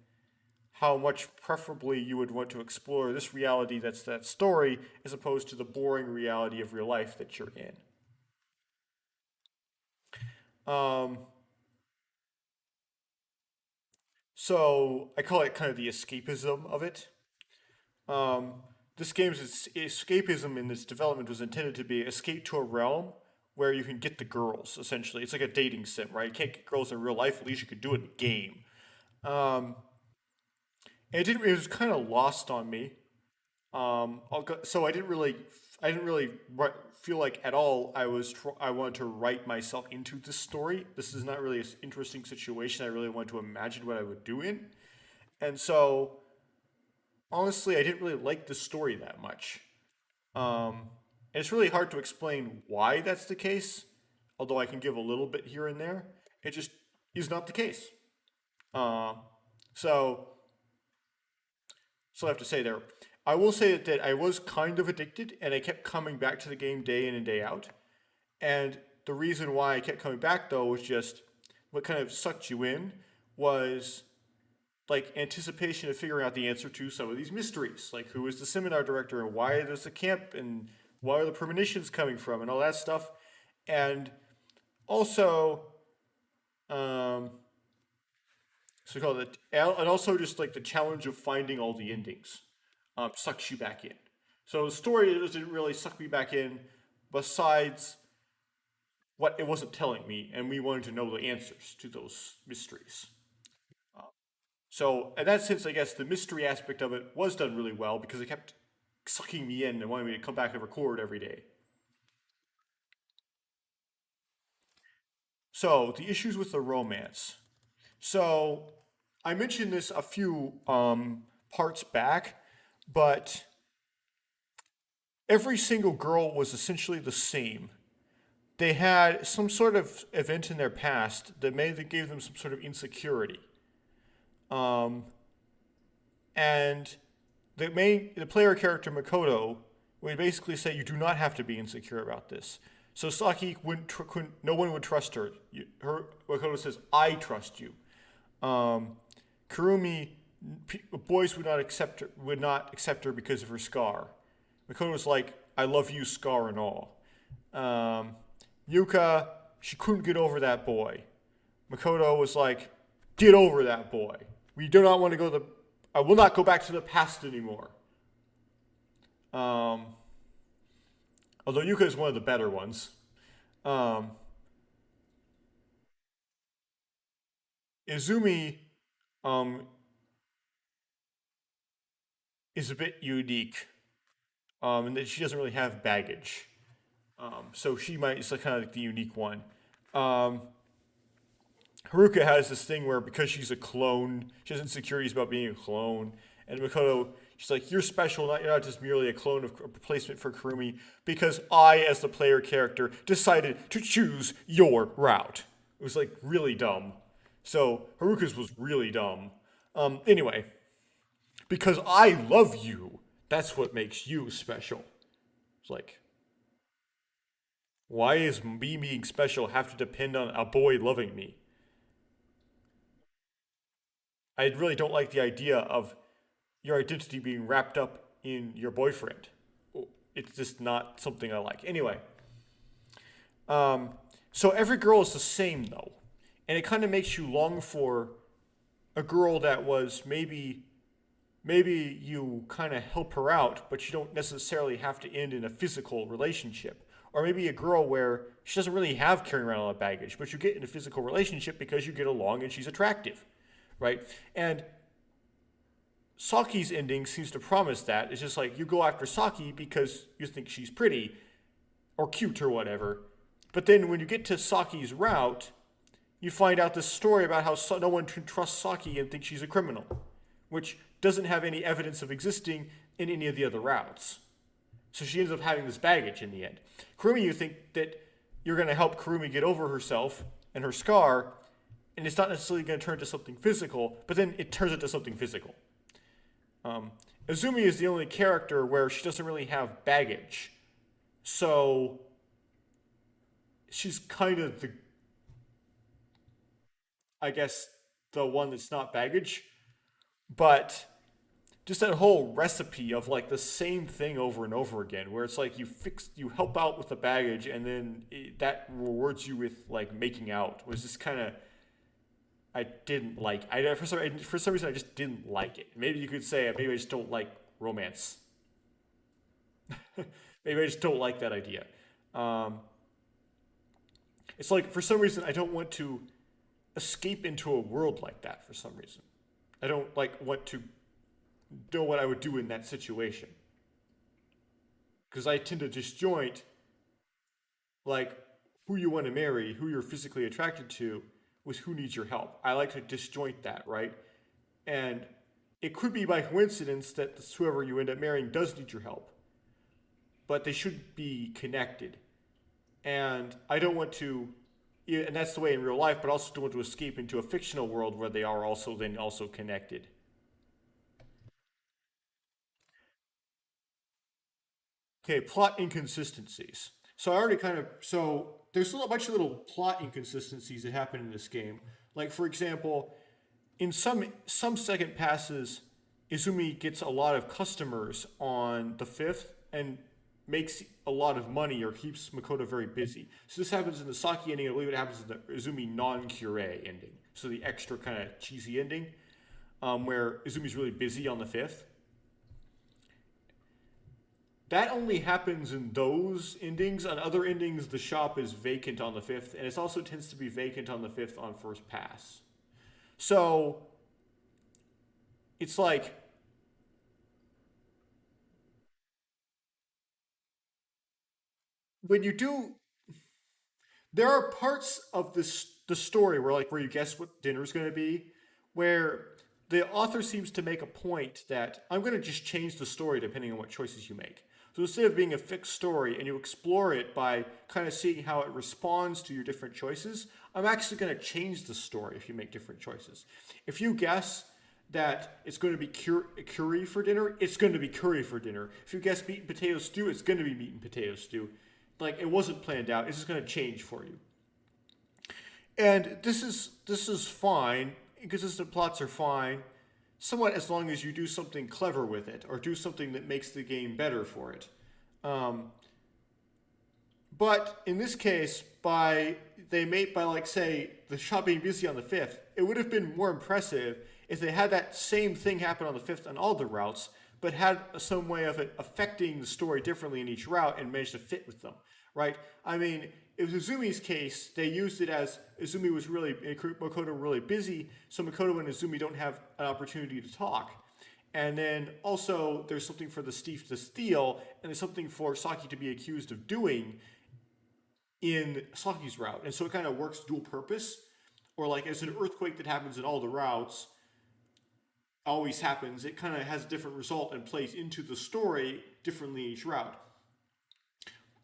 how much preferably you would want to explore this reality that's that story as opposed to the boring reality of real life that you're in. Um, so I call it kind of the escapism of it. Um, this game's escapism in this development was intended to be escape to a realm where you can get the girls. Essentially, it's like a dating sim, right? You can't get girls in real life. At least you could do it in a game. Um, and it didn't. It was kind of lost on me. So I didn't really feel like at all I wanted to write myself into this story. This is not really an interesting situation I really wanted to imagine what I would do in. And so honestly, I didn't really like the story that much. Um, and it's really hard to explain why that's the case, although I can give a little bit here and there. It just is not the case. Um, so So I have to say there. I will say that I was kind of addicted, and I kept coming back to the game day in and day out. And the reason why I kept coming back though was just what kind of sucked you in was like anticipation of figuring out the answer to some of these mysteries, like who is the seminar director and why there's a camp and where are the premonitions coming from and all that stuff. And also, um, so we call it, and also just like the challenge of finding all the endings sucks you back in. So the story doesn't really suck me back in, besides what it wasn't telling me, and we wanted to know the answers to those mysteries. So in that sense, I guess the mystery aspect of it was done really well because it kept sucking me in and wanting me to come back and record every day. So the issues with the romance. So I mentioned this a few parts back, but every single girl was essentially the same. They had some sort of event in their past that gave them some sort of insecurity. Um, and the player character Makoto would basically say you do not have to be insecure about this. So Saki couldn't, no one would trust her. Makoto says, "I trust you." Um, Kurumi, boys would not accept her because of her scar. Makoto was like, "I love you, scar and all." Um, Yuka, she couldn't get over that boy. Makoto was like, "Get over that boy. We do not want to go to the. I will not go back to the past anymore." Um, Although Yuka is one of the better ones. Um, Izumi um, is a bit unique in that she doesn't really have baggage. So she might is like kind of like the unique one. Um, Haruka has this thing where because she's a clone, she has insecurities about being a clone. And Makoto, she's like, "You're special, you're not just merely a clone of a replacement for Kurumi, because I, as the player character, decided to choose your route." It was like really dumb. So Haruka's was really dumb. Anyway, because I love you, that's what makes you special. It's like, Why is me being special have to depend on a boy loving me? I really don't like the idea of your identity being wrapped up in your boyfriend. It's just not something I like. Anyway, um, so every girl is the same though, and it kind of makes you long for a girl that was maybe you kind of help her out, but you don't necessarily have to end in a physical relationship. Or maybe a girl where she doesn't really have carrying around all that baggage, but you get in a physical relationship because you get along and she's attractive, right? And Saki's ending seems to promise that. It's just like you go after Saki because you think she's pretty or cute or whatever. But then when you get to Saki's route, you find out this story about how no one can trust Saki and think she's a criminal, which doesn't have any evidence of existing in any of the other routes. So she ends up having this baggage in the end. Kurumi, you think that you're going to help Kurumi get over herself and her scar, and it's not necessarily going to turn into something physical, but then it turns into something physical. Azumi is the only character where she doesn't really have baggage. So she's kind of the, I guess, the one that's not baggage. But just that whole recipe of like the same thing over and over again, where it's like you help out with the baggage, and then that rewards you with like making out, was just kind of, I didn't like. For some reason I just didn't like it. Maybe you could say maybe I just don't like romance. Maybe I just don't like that idea. Um, it's like for some reason I don't want to escape into a world like that. For some reason, I don't like want to know what I would do in that situation because I tend to disjoint like who you want to marry, who you're physically attracted to, with who needs your help. I like to disjoint that, right? And it could be by coincidence that whoever you end up marrying does need your help, but they should be connected. And I don't want to, yeah, and that's the way in real life, but I also don't want to escape into a fictional world where they are also then also connected. Okay, plot inconsistencies. So I already kind of there's a bunch of little plot inconsistencies that happen in this game. Like for example, in some second passes, Izumi gets a lot of customers on the fifth and makes a lot of money or keeps Makoto very busy. So this happens in the Saki ending. I believe it happens in the Izumi non-cure ending. So the extra kind of cheesy ending, where Izumi's really busy on the fifth. That only happens in those endings. On other endings, the shop is vacant on the fifth, and it also tends to be vacant on the fifth on first pass. So it's like when you do, there are parts of the story where like where you guess what dinner's going to be, where the author seems to make a point that I'm going to just change the story depending on what choices you make. So instead of being a fixed story and you explore it by kind of seeing how it responds to your different choices, I'm actually going to change the story if you make different choices. If you guess that it's going to be curry for dinner, it's going to be curry for dinner. If you guess meat and potato stew, it's going to be meat and potato stew. Like it wasn't planned out. It's just going to change for you. And this is fine. Inconsistent plots are fine, somewhat as long as you do something clever with it or do something that makes the game better for it. Um, but in this case, by like say the shop being busy on the fifth, it would have been more impressive if they had that same thing happen on the fifth on all the routes, but had some way of it affecting the story differently in each route and managed to fit with them, right? I mean, it was Izumi's case. They used it as Izumi was really Makoto were really busy, so Makoto and Izumi don't have an opportunity to talk. And then also there's something for the Steve to steal, and there's something for Saki to be accused of doing in Saki's route. And so it kind of works dual purpose, or like as an earthquake that happens in all the routes always happens, it kind of has a different result and plays into the story differently each route.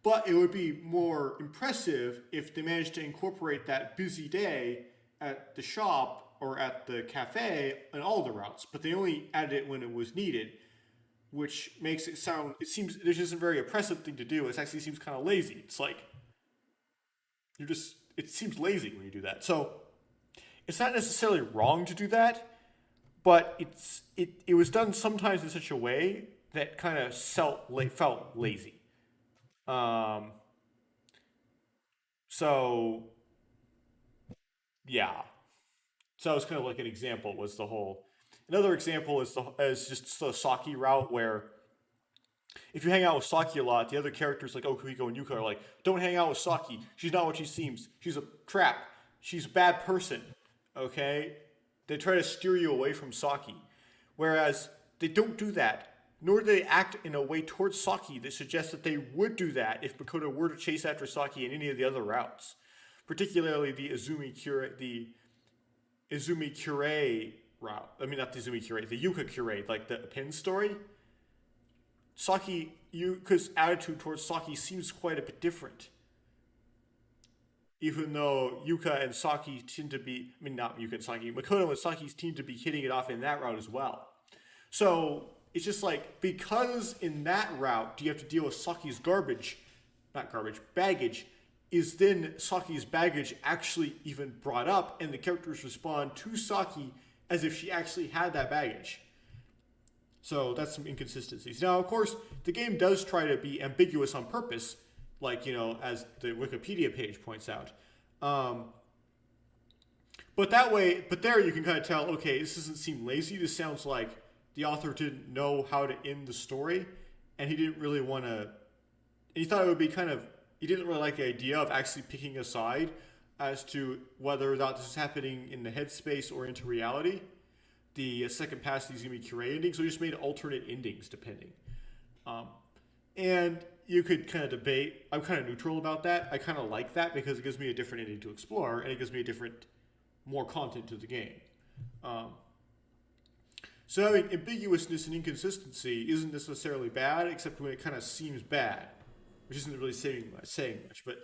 But it would be more impressive if they managed to incorporate that busy day at the shop or at the cafe in all the routes. But they only added it when it was needed, which makes it sound, it seems, this isn't a very oppressive thing to do. It actually seems kind of lazy. It's like, it seems lazy when you do that. So it's not necessarily wrong to do that, but it was done sometimes in such a way that kind of felt lazy. Um, so yeah, so it's kind of like an example was the whole. Another example is just the Saki route where if you hang out with Saki a lot, the other characters like Okuhiko and Yuka are like, don't hang out with Saki. She's not what she seems. She's a trap. She's a bad person. Okay? They try to steer you away from Saki. Whereas they don't do that. Nor do they act in a way towards Saki that suggests that they would do that if Makoto were to chase after Saki in any of the other routes. Particularly the Izumi Kure route. I mean, not the Izumi Kure, the Yuka Kure, like the pin story. Yuka's attitude towards Saki seems quite a bit different. Even though Yuka and Saki tend to be, I mean, not Yuka and Saki, Makoto and Saki seem to be hitting it off in that route as well. So it's just like, because in that route, you have to deal with Saki's baggage, is then Saki's baggage actually even brought up, and the characters respond to Saki as if she actually had that baggage. So that's some inconsistencies. Now, of course, the game does try to be ambiguous on purpose, like, as the Wikipedia page points out. But there you can kind of tell, okay, this doesn't seem lazy. This sounds like the author didn't know how to end the story, and he didn't really want to. He thought it would be he didn't really like the idea of actually picking a side as to whether or not this is happening in the headspace or into reality. The second pass, the Izumi Kure ending, so he just made alternate endings depending. And you could kind of debate. I'm kind of neutral about that. I kind of like that because it gives me a different ending to explore, and it gives me more content to the game. So having ambiguousness and inconsistency isn't necessarily bad, except when it kind of seems bad, which isn't really saying much. But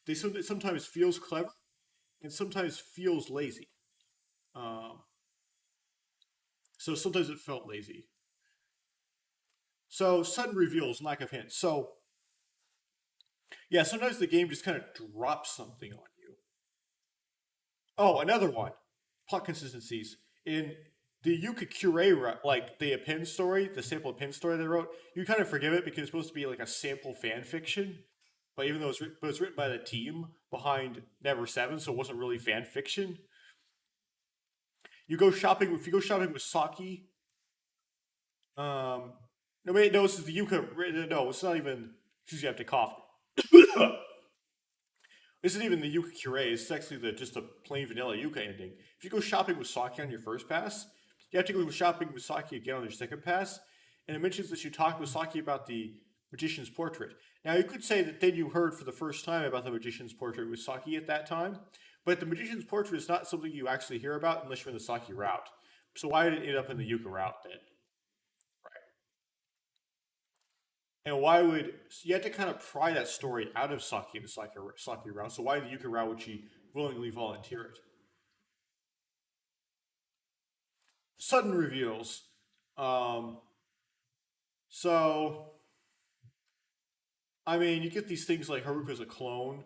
it sometimes feels clever, and sometimes feels lazy. So sometimes it felt lazy. So sudden reveals, lack of hints. So yeah, sometimes the game just kind of drops something on you. Oh, another one. Plot consistencies. In the Yuka Kure, like the append story, the sample append story they wrote, you kind of forgive it because it's supposed to be like a sample fan fiction. But even though it was written by the team behind Never7, so it wasn't really fan fiction. If you go shopping with Saki, nobody notices the Yuka. No, it's not even. Excuse me, I have to cough. This isn't even the Yuka Kure. It's actually just a plain vanilla Yuka ending. If you go shopping with Saki on your first pass, you have to go shopping with Saki again on your second pass, and it mentions that you talked with Saki about the magician's portrait. Now, you could say that then you heard for the first time about the magician's portrait with Saki at that time, but the magician's portrait is not something you actually hear about unless you're in the Saki route. So why did it end up in the Yuka route then? Right. And why would you have to kind of pry that story out of Saki in the Saki route? So why the Yuka route would she willingly volunteer it? Sudden reveals. So I mean, you get these things like Haruka's a clone.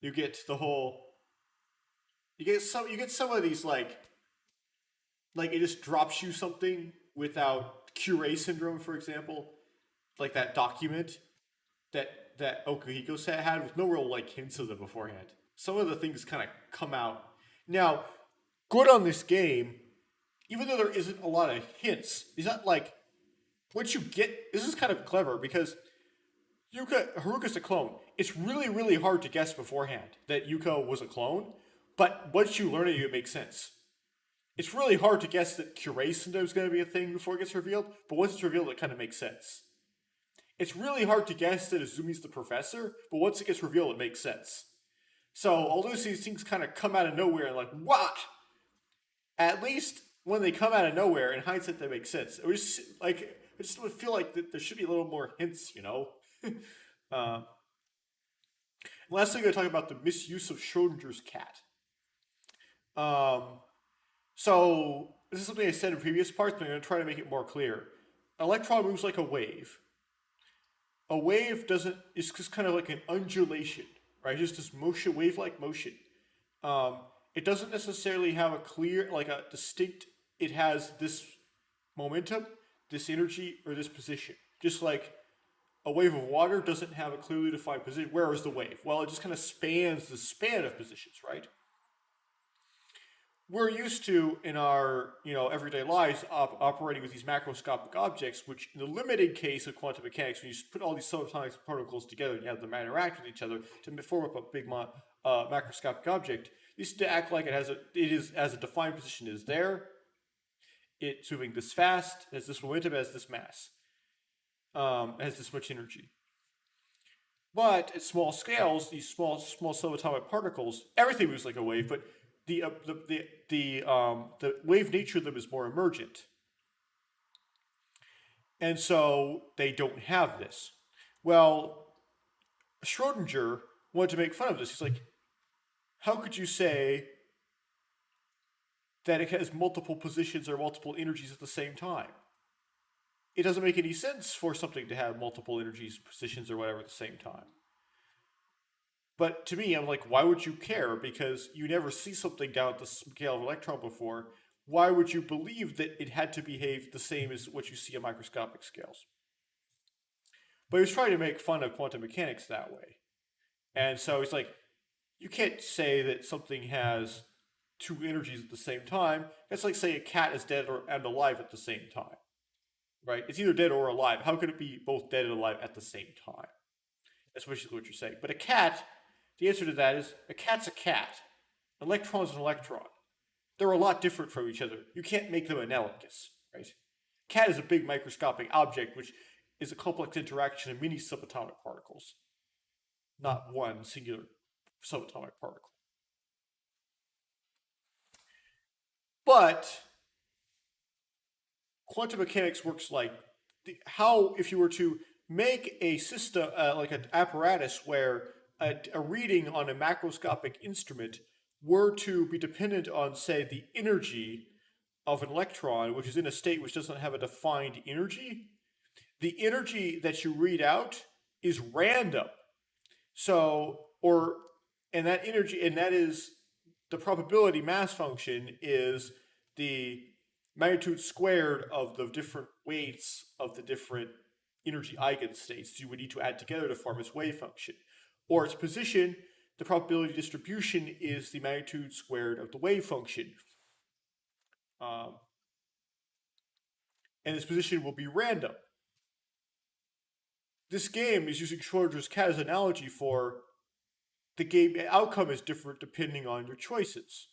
You get the whole. You get some of these like it just drops you something without Cure syndrome, for example, like that document that Okuhiko had with no real like hints of them beforehand. Some of the things kind of come out. Now, good on this game, even though there isn't a lot of hints, it's not like once you get this is kind of clever because Haruka's a clone. It's really, really hard to guess beforehand that Yuka was a clone, but once you learn it, it makes sense. It's really hard to guess that Cure syndrome is going to be a thing before it gets revealed, but once it's revealed, it kind of makes sense. It's really hard to guess that Izumi's the professor, but once it gets revealed, it makes sense. So, although these things kind of come out of nowhere and like, what? At least when they come out of nowhere, in hindsight, they make sense. It was just, like, I just would feel like there should be a little more hints, you know? Last thing I'm going to talk about the misuse of Schrodinger's cat. So, this is something I said in previous parts, but I'm going to try to make it more clear. An electron moves like a wave. A wave it's just kind of like an undulation. right? Just this motion, wave-like motion. It doesn't necessarily have a clear, like a distinct. It has this momentum, this energy, or this position. Just like a wave of water doesn't have a clearly defined position. Where is the wave? Well, it just kind of spans the span of positions, right? We're used to in our everyday lives operating with these macroscopic objects, which in the limited case of quantum mechanics, when you put all these subatomic particles together and you have them interact with each other to form up a big macroscopic object, these to act like it is as a defined position is there. It's moving this fast, has this momentum, has this mass, has this much energy. But at small scales, these small subatomic particles, everything moves like a wave, but the wave nature of them is more emergent. And so they don't have this. Well, Schrodinger wanted to make fun of this. He's like, how could you say that it has multiple positions or multiple energies at the same time? It doesn't make any sense for something to have multiple energies, positions, or whatever at the same time. But to me, I'm like, why would you care? Because you never see something down at the scale of an electron before. Why would you believe that it had to behave the same as what you see at microscopic scales? But he was trying to make fun of quantum mechanics that way. And so he's like, you can't say that something has two energies at the same time. That's like saying a cat is dead and alive at the same time. Right? It's either dead or alive. How could it be both dead and alive at the same time? That's basically what you're saying. But a cat, the answer to that is a cat's a cat. An electron's an electron. They're a lot different from each other. You can't make them analogous, right? Cat is a big microscopic object, which is a complex interaction of many subatomic particles, not one singular subatomic particle. But quantum mechanics works like how if you were to make a system, like an apparatus where a reading on a macroscopic instrument were to be dependent on, say, the energy of an electron, which is in a state which doesn't have a defined energy, the energy that you read out is random. So, and that energy, and that is the probability mass function is the magnitude squared of the different weights of the different energy eigenstates you would need to add together to form its wave function. Or its position, the probability distribution is the magnitude squared of the wave function. And its position will be random. This game is using Schrodinger's cat as an analogy for the game outcome is different depending on your choices.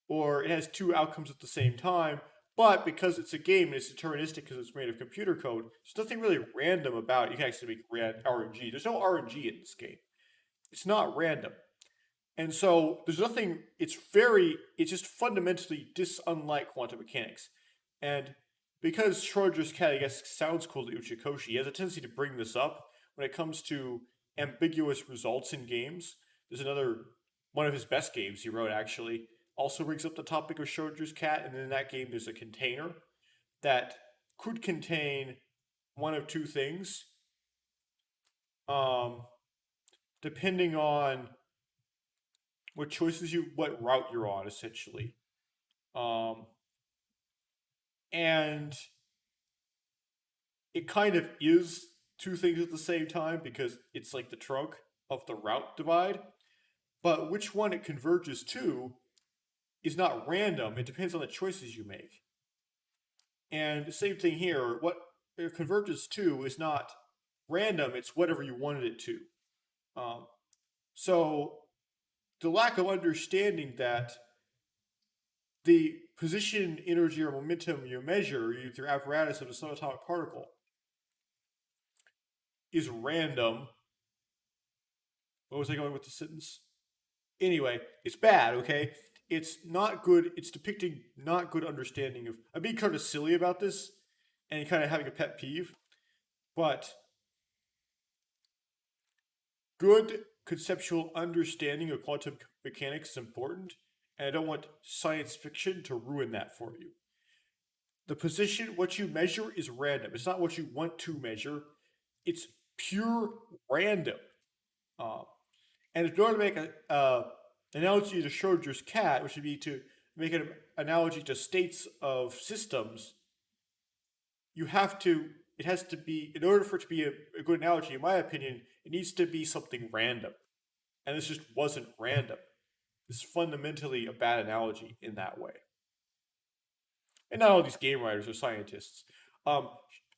Or it has two outcomes at the same time, but because it's a game and it's deterministic because it's made of computer code, there's nothing really random about it. You can actually make RNG. There's no RNG in this game. It's not random. And so there's nothing, it's just fundamentally unlike quantum mechanics. And because Schrodinger's cat, I guess, sounds cool to Uchikoshi, he has a tendency to bring this up when it comes to ambiguous results in games. There's one of his best games he wrote, actually, also brings up the topic of Schrodinger's cat, and then in that game there's a container that could contain one of two things, depending on what route you're on, essentially. And it kind of is two things at the same time because it's like the trunk of the route divide. But which one it converges to is not random. It depends on the choices you make. And the same thing here. What it converges to is not random. It's whatever you wanted it to. So the lack of understanding that the position, energy, or momentum you measure through apparatus of a subatomic particle is random. What was I going with the sentence? Anyway, it's bad, okay? It's not good. It's depicting not good understanding of... I'm being kind of silly about this and kind of having a pet peeve, but good conceptual understanding of quantum mechanics is important, and I don't want science fiction to ruin that for you. The position, what you measure is random. It's not what you want to measure. It's pure random. Uh, and in order to make a analogy to Schrodinger's cat, which would be to make an analogy to states of systems, you have to. It has to be, in order for it to be a good analogy, in my opinion, it needs to be something random, and this just wasn't random. This is fundamentally a bad analogy in that way. And not all these game writers are scientists. Um,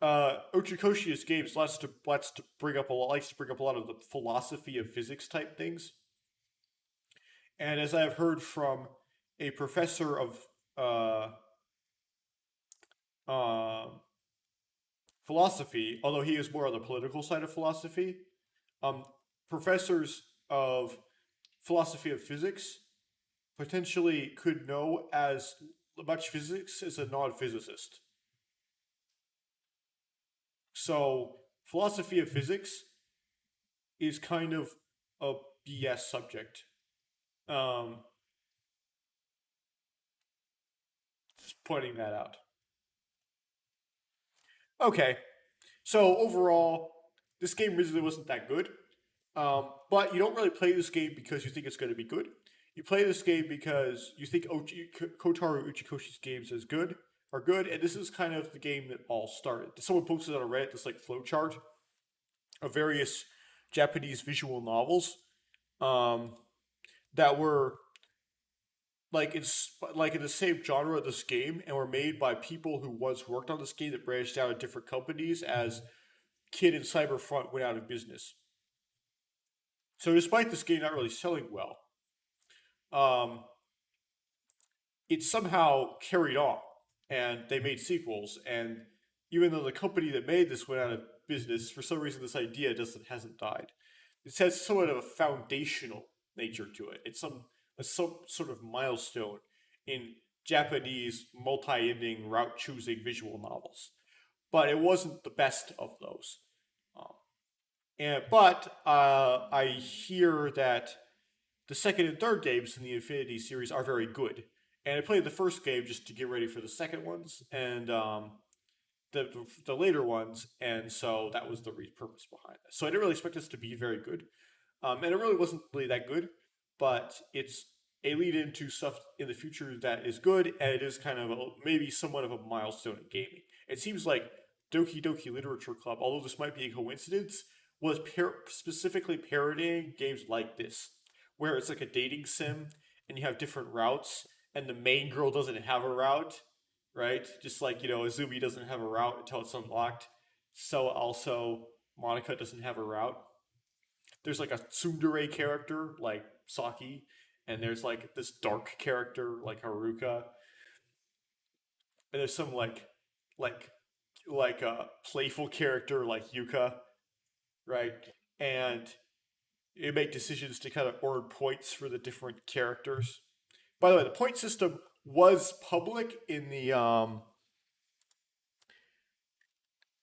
Ochikoshi's games likes to bring up a lot of the philosophy of physics type things. And as I have heard from a professor of uh, uh, philosophy, although he is more on the political side of philosophy, um, professors of philosophy of physics potentially could know as much physics as a non-physicist. So philosophy of physics is kind of a BS subject. Um, just pointing that out. Okay, so overall, this game really wasn't that good. But you don't really play this game because you think it's going to be good. You play this game because you think Kotaro Uchikoshi's games are good, and this is kind of the game that all started. Someone posted on Reddit this like flowchart of various Japanese visual novels um, that were like in the same genre of this game and were made by people who once worked on this game that branched out in different companies as Kid and Cyberfront went out of business. So despite this game not really selling well, um, it somehow carried on, and they made sequels. And even though the company that made this went out of business, for some reason this idea doesn't hasn't died. It has somewhat of a foundational nature to it. It's some sort of milestone in Japanese multi-ending route choosing visual novels, but it wasn't the best of those. Um, but I hear that the second and third games in the Infinity series are very good, and I played the first game just to get ready for the second ones and the later ones, and so that was the purpose behind it. So I didn't really expect this to be very good, and it really wasn't really that good, but it's a lead into stuff in the future that is good, and it is kind of maybe somewhat of a milestone in gaming. It seems like Doki Doki Literature Club, although this might be a coincidence, was specifically parodying games like this, where it's like a dating sim and you have different routes, and the main girl doesn't have a route, right? Just like, Azumi doesn't have a route until it's unlocked. So also, Monica doesn't have a route. There's like a tsundere character like Saki, and there's like this dark character like Haruka, and there's some like like a playful character like Yuka, right? And you make decisions to kind of earn points for the different characters. By the way, the point system was public in the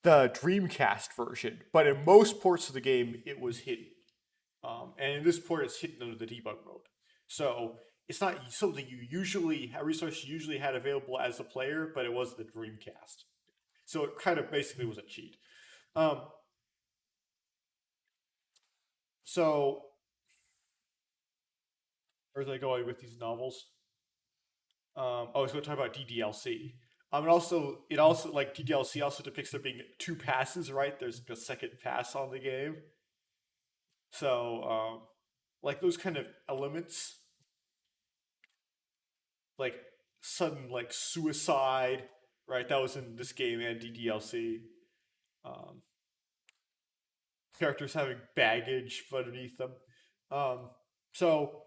Dreamcast version, but in most ports of the game it was hidden. And in this port, it's hidden under the debug mode. So it's not something resource you usually had available as a player, but it was the Dreamcast. So it kind of basically was a cheat. Um, so where's I going with these novels? I was going to talk about DDLC. It also like DDLC also depicts there being two passes, right? There's like a second pass on the game. So like those kind of elements, like sudden like suicide, right? That was in this game and DDLC. Um, Characters having baggage underneath them. Um, so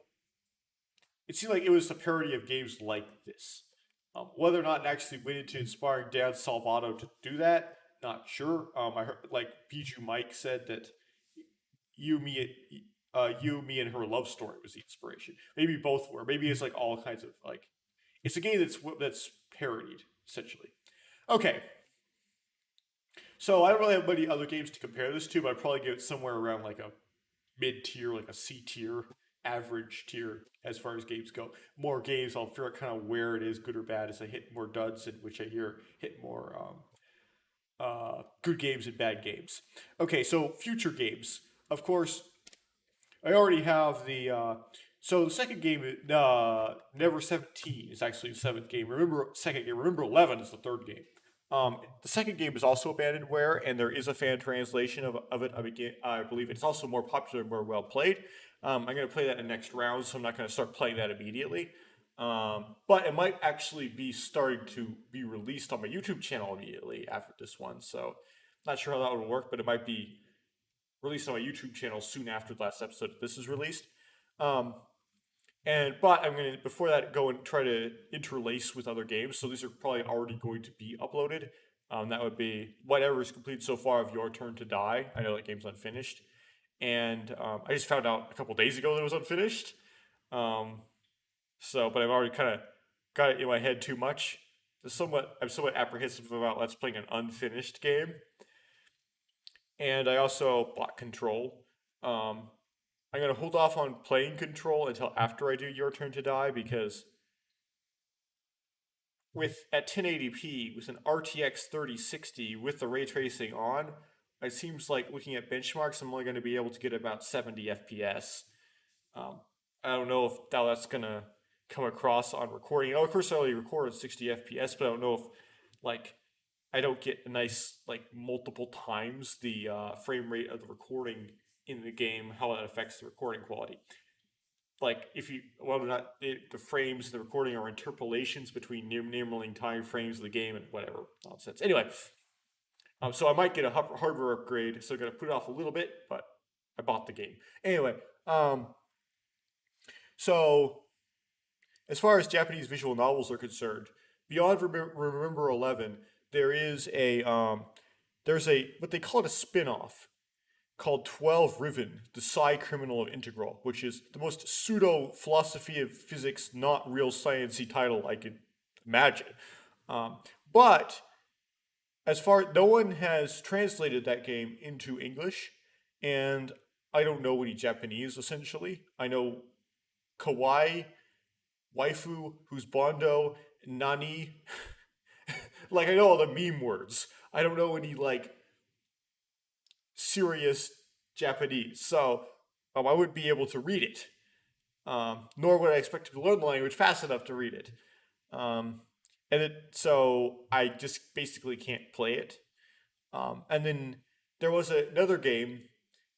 it seemed like it was a parody of games like this. Whether or not it actually went into inspiring Dan Salvato to do that, not sure. I heard like Bijou Mike said that you, me, me and her love story was the inspiration. Maybe both were. Maybe it's like all kinds of like. It's a game that's parodied essentially. Okay, so I don't really have many other games to compare this to, but I'd probably give it somewhere around like a mid tier, like a C tier, average tier as far as games go. More games, I'll figure out kind of where it is, good or bad, as I hit more duds, and which I hear hit more good games and bad games. Okay, so future games. Of course, I already have the. So the second game, Never 17 is actually the seventh game. Remember, second game. Remember 11 is the third game. The second game is also Abandonware, and there is a fan translation of it. I believe it's also more popular and more well played. I'm going to play that in the next round, so I'm not going to start playing that immediately. But it might actually be starting to be released on my YouTube channel immediately after this one. So, not sure how that would work, but it might be released on my YouTube channel soon after the last episode this is released. But I'm gonna before that go and try to interlace with other games. So these are probably already going to be uploaded. That would be whatever is completed so far of Your Turn to Die. I know that game's unfinished, and I just found out a couple days ago that it was unfinished. But I've already kind of got it in my head too much. I'm somewhat apprehensive about Let's playing an unfinished game. And I also bought Control. I'm gonna hold off on playing Control until after I do Your Turn to Die because at 1080p with an RTX 3060 with the ray tracing on, it seems like looking at benchmarks, I'm only going to be able to get about 70 FPS. I don't know if that's gonna come across on recording. Oh, of course, I only record at 60 FPS, but I don't know if I don't get a nice multiple times the frame rate of the recording in the game, how that affects the recording quality. Whether or not the frames in the recording are interpolations between numbering time frames of the game and whatever nonsense. Anyway, so I might get a hardware upgrade, so I'm going to put it off a little bit, but I bought the game. Anyway, so as far as Japanese visual novels are concerned, beyond Remember 11, there's what they call it a spin-off called 12 Riven, the Psi Criminal of Integral, which is the most pseudo philosophy of physics, not real sciencey title I could imagine. But no one has translated that game into English, and I don't know any Japanese essentially. I know kawaii, waifu, who's bondo, nani. I know all the meme words. I don't know any serious Japanese, so I wouldn't be able to read it. Nor would I expect to learn the language fast enough to read it. So I just basically can't play it. And then there was another game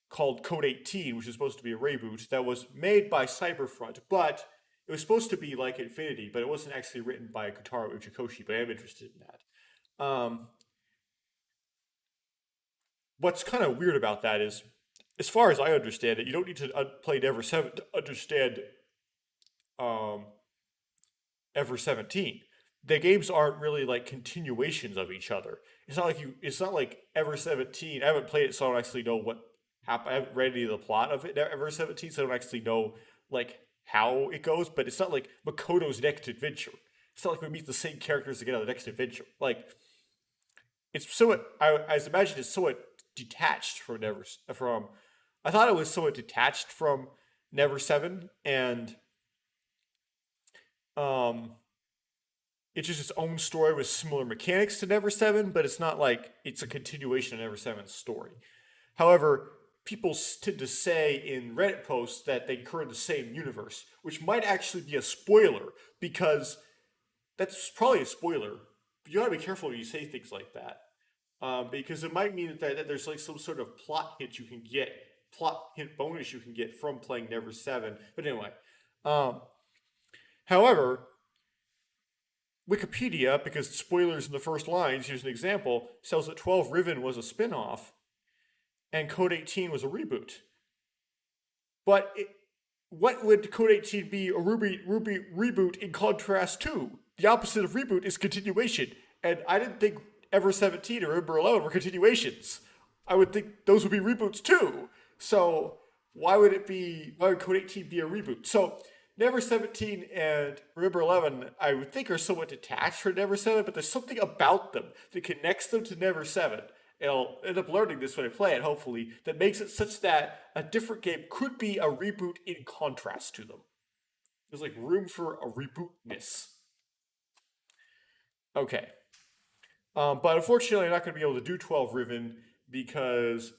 called Code 18, which is supposed to be a reboot, that was made by Cyberfront, but it was supposed to be like Infinity, but it wasn't actually written by Kotaro Uchikoshi, but I am interested in that. What's kind of weird about that is, as far as I understand it, you don't need to play Never7 to understand Ever 17. The games aren't really continuations of each other. It's not like Ever 17. I haven't played it, so I don't actually know what happened. I haven't read any of the plot of it, Ever 17, so I don't actually know how it goes. But it's not like Makoto's Next Adventure. It's not like we meet the same characters again on the next adventure. It's somewhat. I imagine it's somewhat detached from I thought it was somewhat detached from Never7, and it's just its own story with similar mechanics to Never7, but it's not like it's a continuation of Never7's story. However, people tend to say in Reddit posts that they occur in the same universe, which might actually be a spoiler, because that's probably a spoiler. But you gotta be careful when you say things like that. Because it might mean that there's some sort of plot hint bonus you can get from playing Never7. But anyway, however, Wikipedia, because spoilers in the first lines, here's an example, says that 12 Riven was a spin-off and Code 18 was a reboot. But what would Code 18 be a reboot in contrast to? The opposite of reboot is continuation. And I didn't think Ever 17 or Remember 11 were continuations. I would think those would be reboots too. So why would Code 18 be a reboot? So Never 17 and Remember 11, I would think, are somewhat detached from Never 7, but there's something about them that connects them to Never 7. And I'll end up learning this when I play it, hopefully, that makes it such that a different game could be a reboot in contrast to them. There's room for a rebootness. Okay. But unfortunately, I'm not going to be able to do 12 Riven because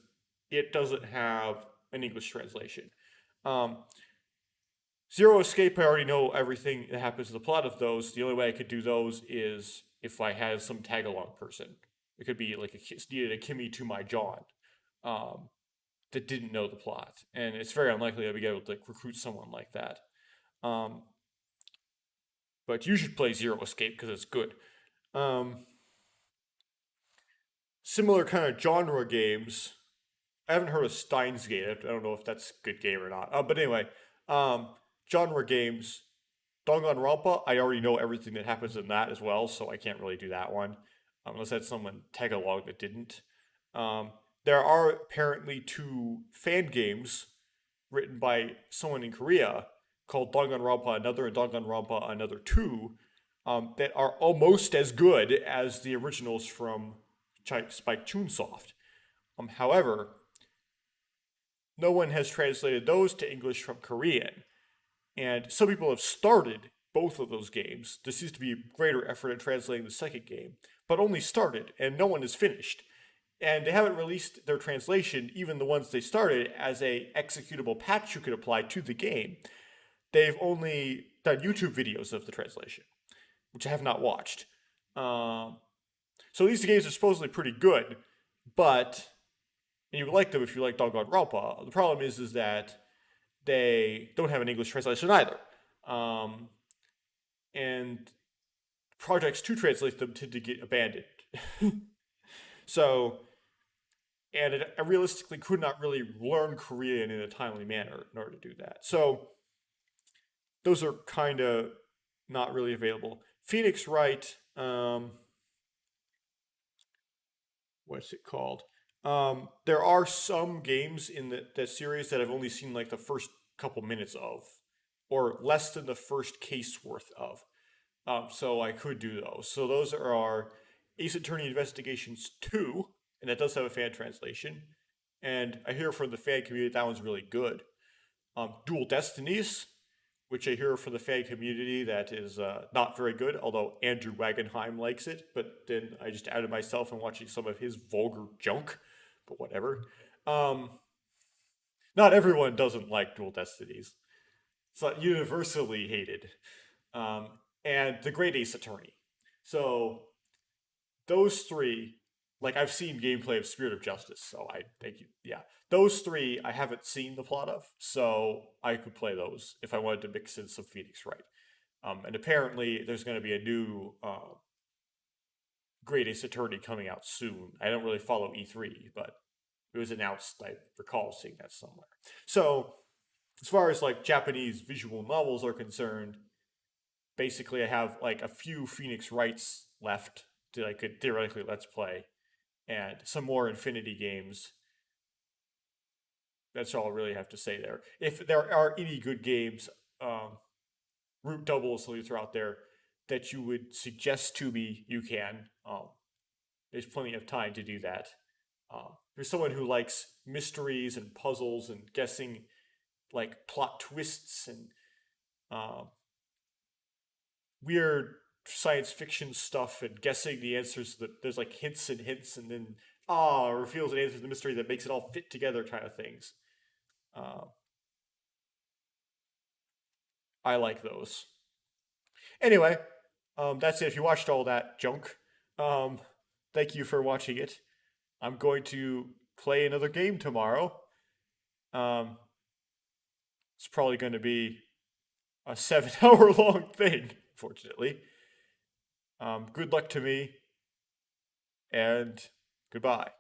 it doesn't have an English translation. Um, Zero Escape, I already know everything that happens to the plot of those. The only way I could do those is if I had some tag along person. It could be like needed a Kimmy to my John that didn't know the plot, and it's very unlikely I'd be able to like, recruit someone like that. Um, but you should play Zero Escape because it's good. Um, Similar kind of genre games. I haven't heard of Steins Gate. I don't know if that's a good game or not. But anyway, um, genre games. Danganronpa, I already know everything that happens in that as well, so I can't really do that one unless that's someone tag along that didn't. Um, there are apparently two fan games written by someone in Korea called Danganronpa Another and Danganronpa Another 2 that are almost as good as the originals from Spike Chunsoft. However, no one has translated those to English from Korean. And some people have started both of those games. There seems to be greater effort in translating the second game, but only started, and no one has finished. And they haven't released their translation, even the ones they started, as a executable patch you could apply to the game. They've only done YouTube videos of the translation, which I have not watched. So these games are supposedly pretty good, but and you like them if you like Danganronpa. The problem is that they don't have an English translation either. And projects to translate them tend to get abandoned. So, and I realistically could not really learn Korean in a timely manner in order to do that. So, those are kind of not really available. Phoenix Wright, what's it called? There are some games in that series that I've only seen like the first couple minutes of, or less than the first case worth of. So I could do those. So those are our Ace Attorney Investigations 2, and that does have a fan translation. And I hear from the fan community that one's really good. Dual Destinies, which I hear from the fan community that is not very good, although Andrew Wagenheim likes it. But then I just added myself and watching some of his vulgar junk, but whatever. Not everyone doesn't like Dual Destinies. It's not universally hated. And The Great Ace Attorney. So those three, like I've seen gameplay of Spirit of Justice, so I thank you. Yeah, those three I haven't seen the plot of, so I could play those if I wanted to mix in some Phoenix Wright. And apparently there's going to be a new Great Ace Attorney coming out soon. I don't really follow E3, but it was announced. I recall seeing that somewhere. So as far as like Japanese visual novels are concerned, basically I have like a few Phoenix Wrights left that I could theoretically let's play, and some more Infinity games. That's all I really have to say there. If there are any good games, root doubles are out there that you would suggest to me, you can. There's plenty of time to do that. There's someone who likes mysteries and puzzles and guessing like plot twists and weird science fiction stuff and guessing the answers that there's like hints and hints and then reveals an answer to the mystery that makes it all fit together kind of things. I like those. Anyway, that's it. If you watched all that junk, thank you for watching it. I'm going to play another game tomorrow. It's probably going to be a 7-hour long thing, fortunately. Good luck to me, and goodbye.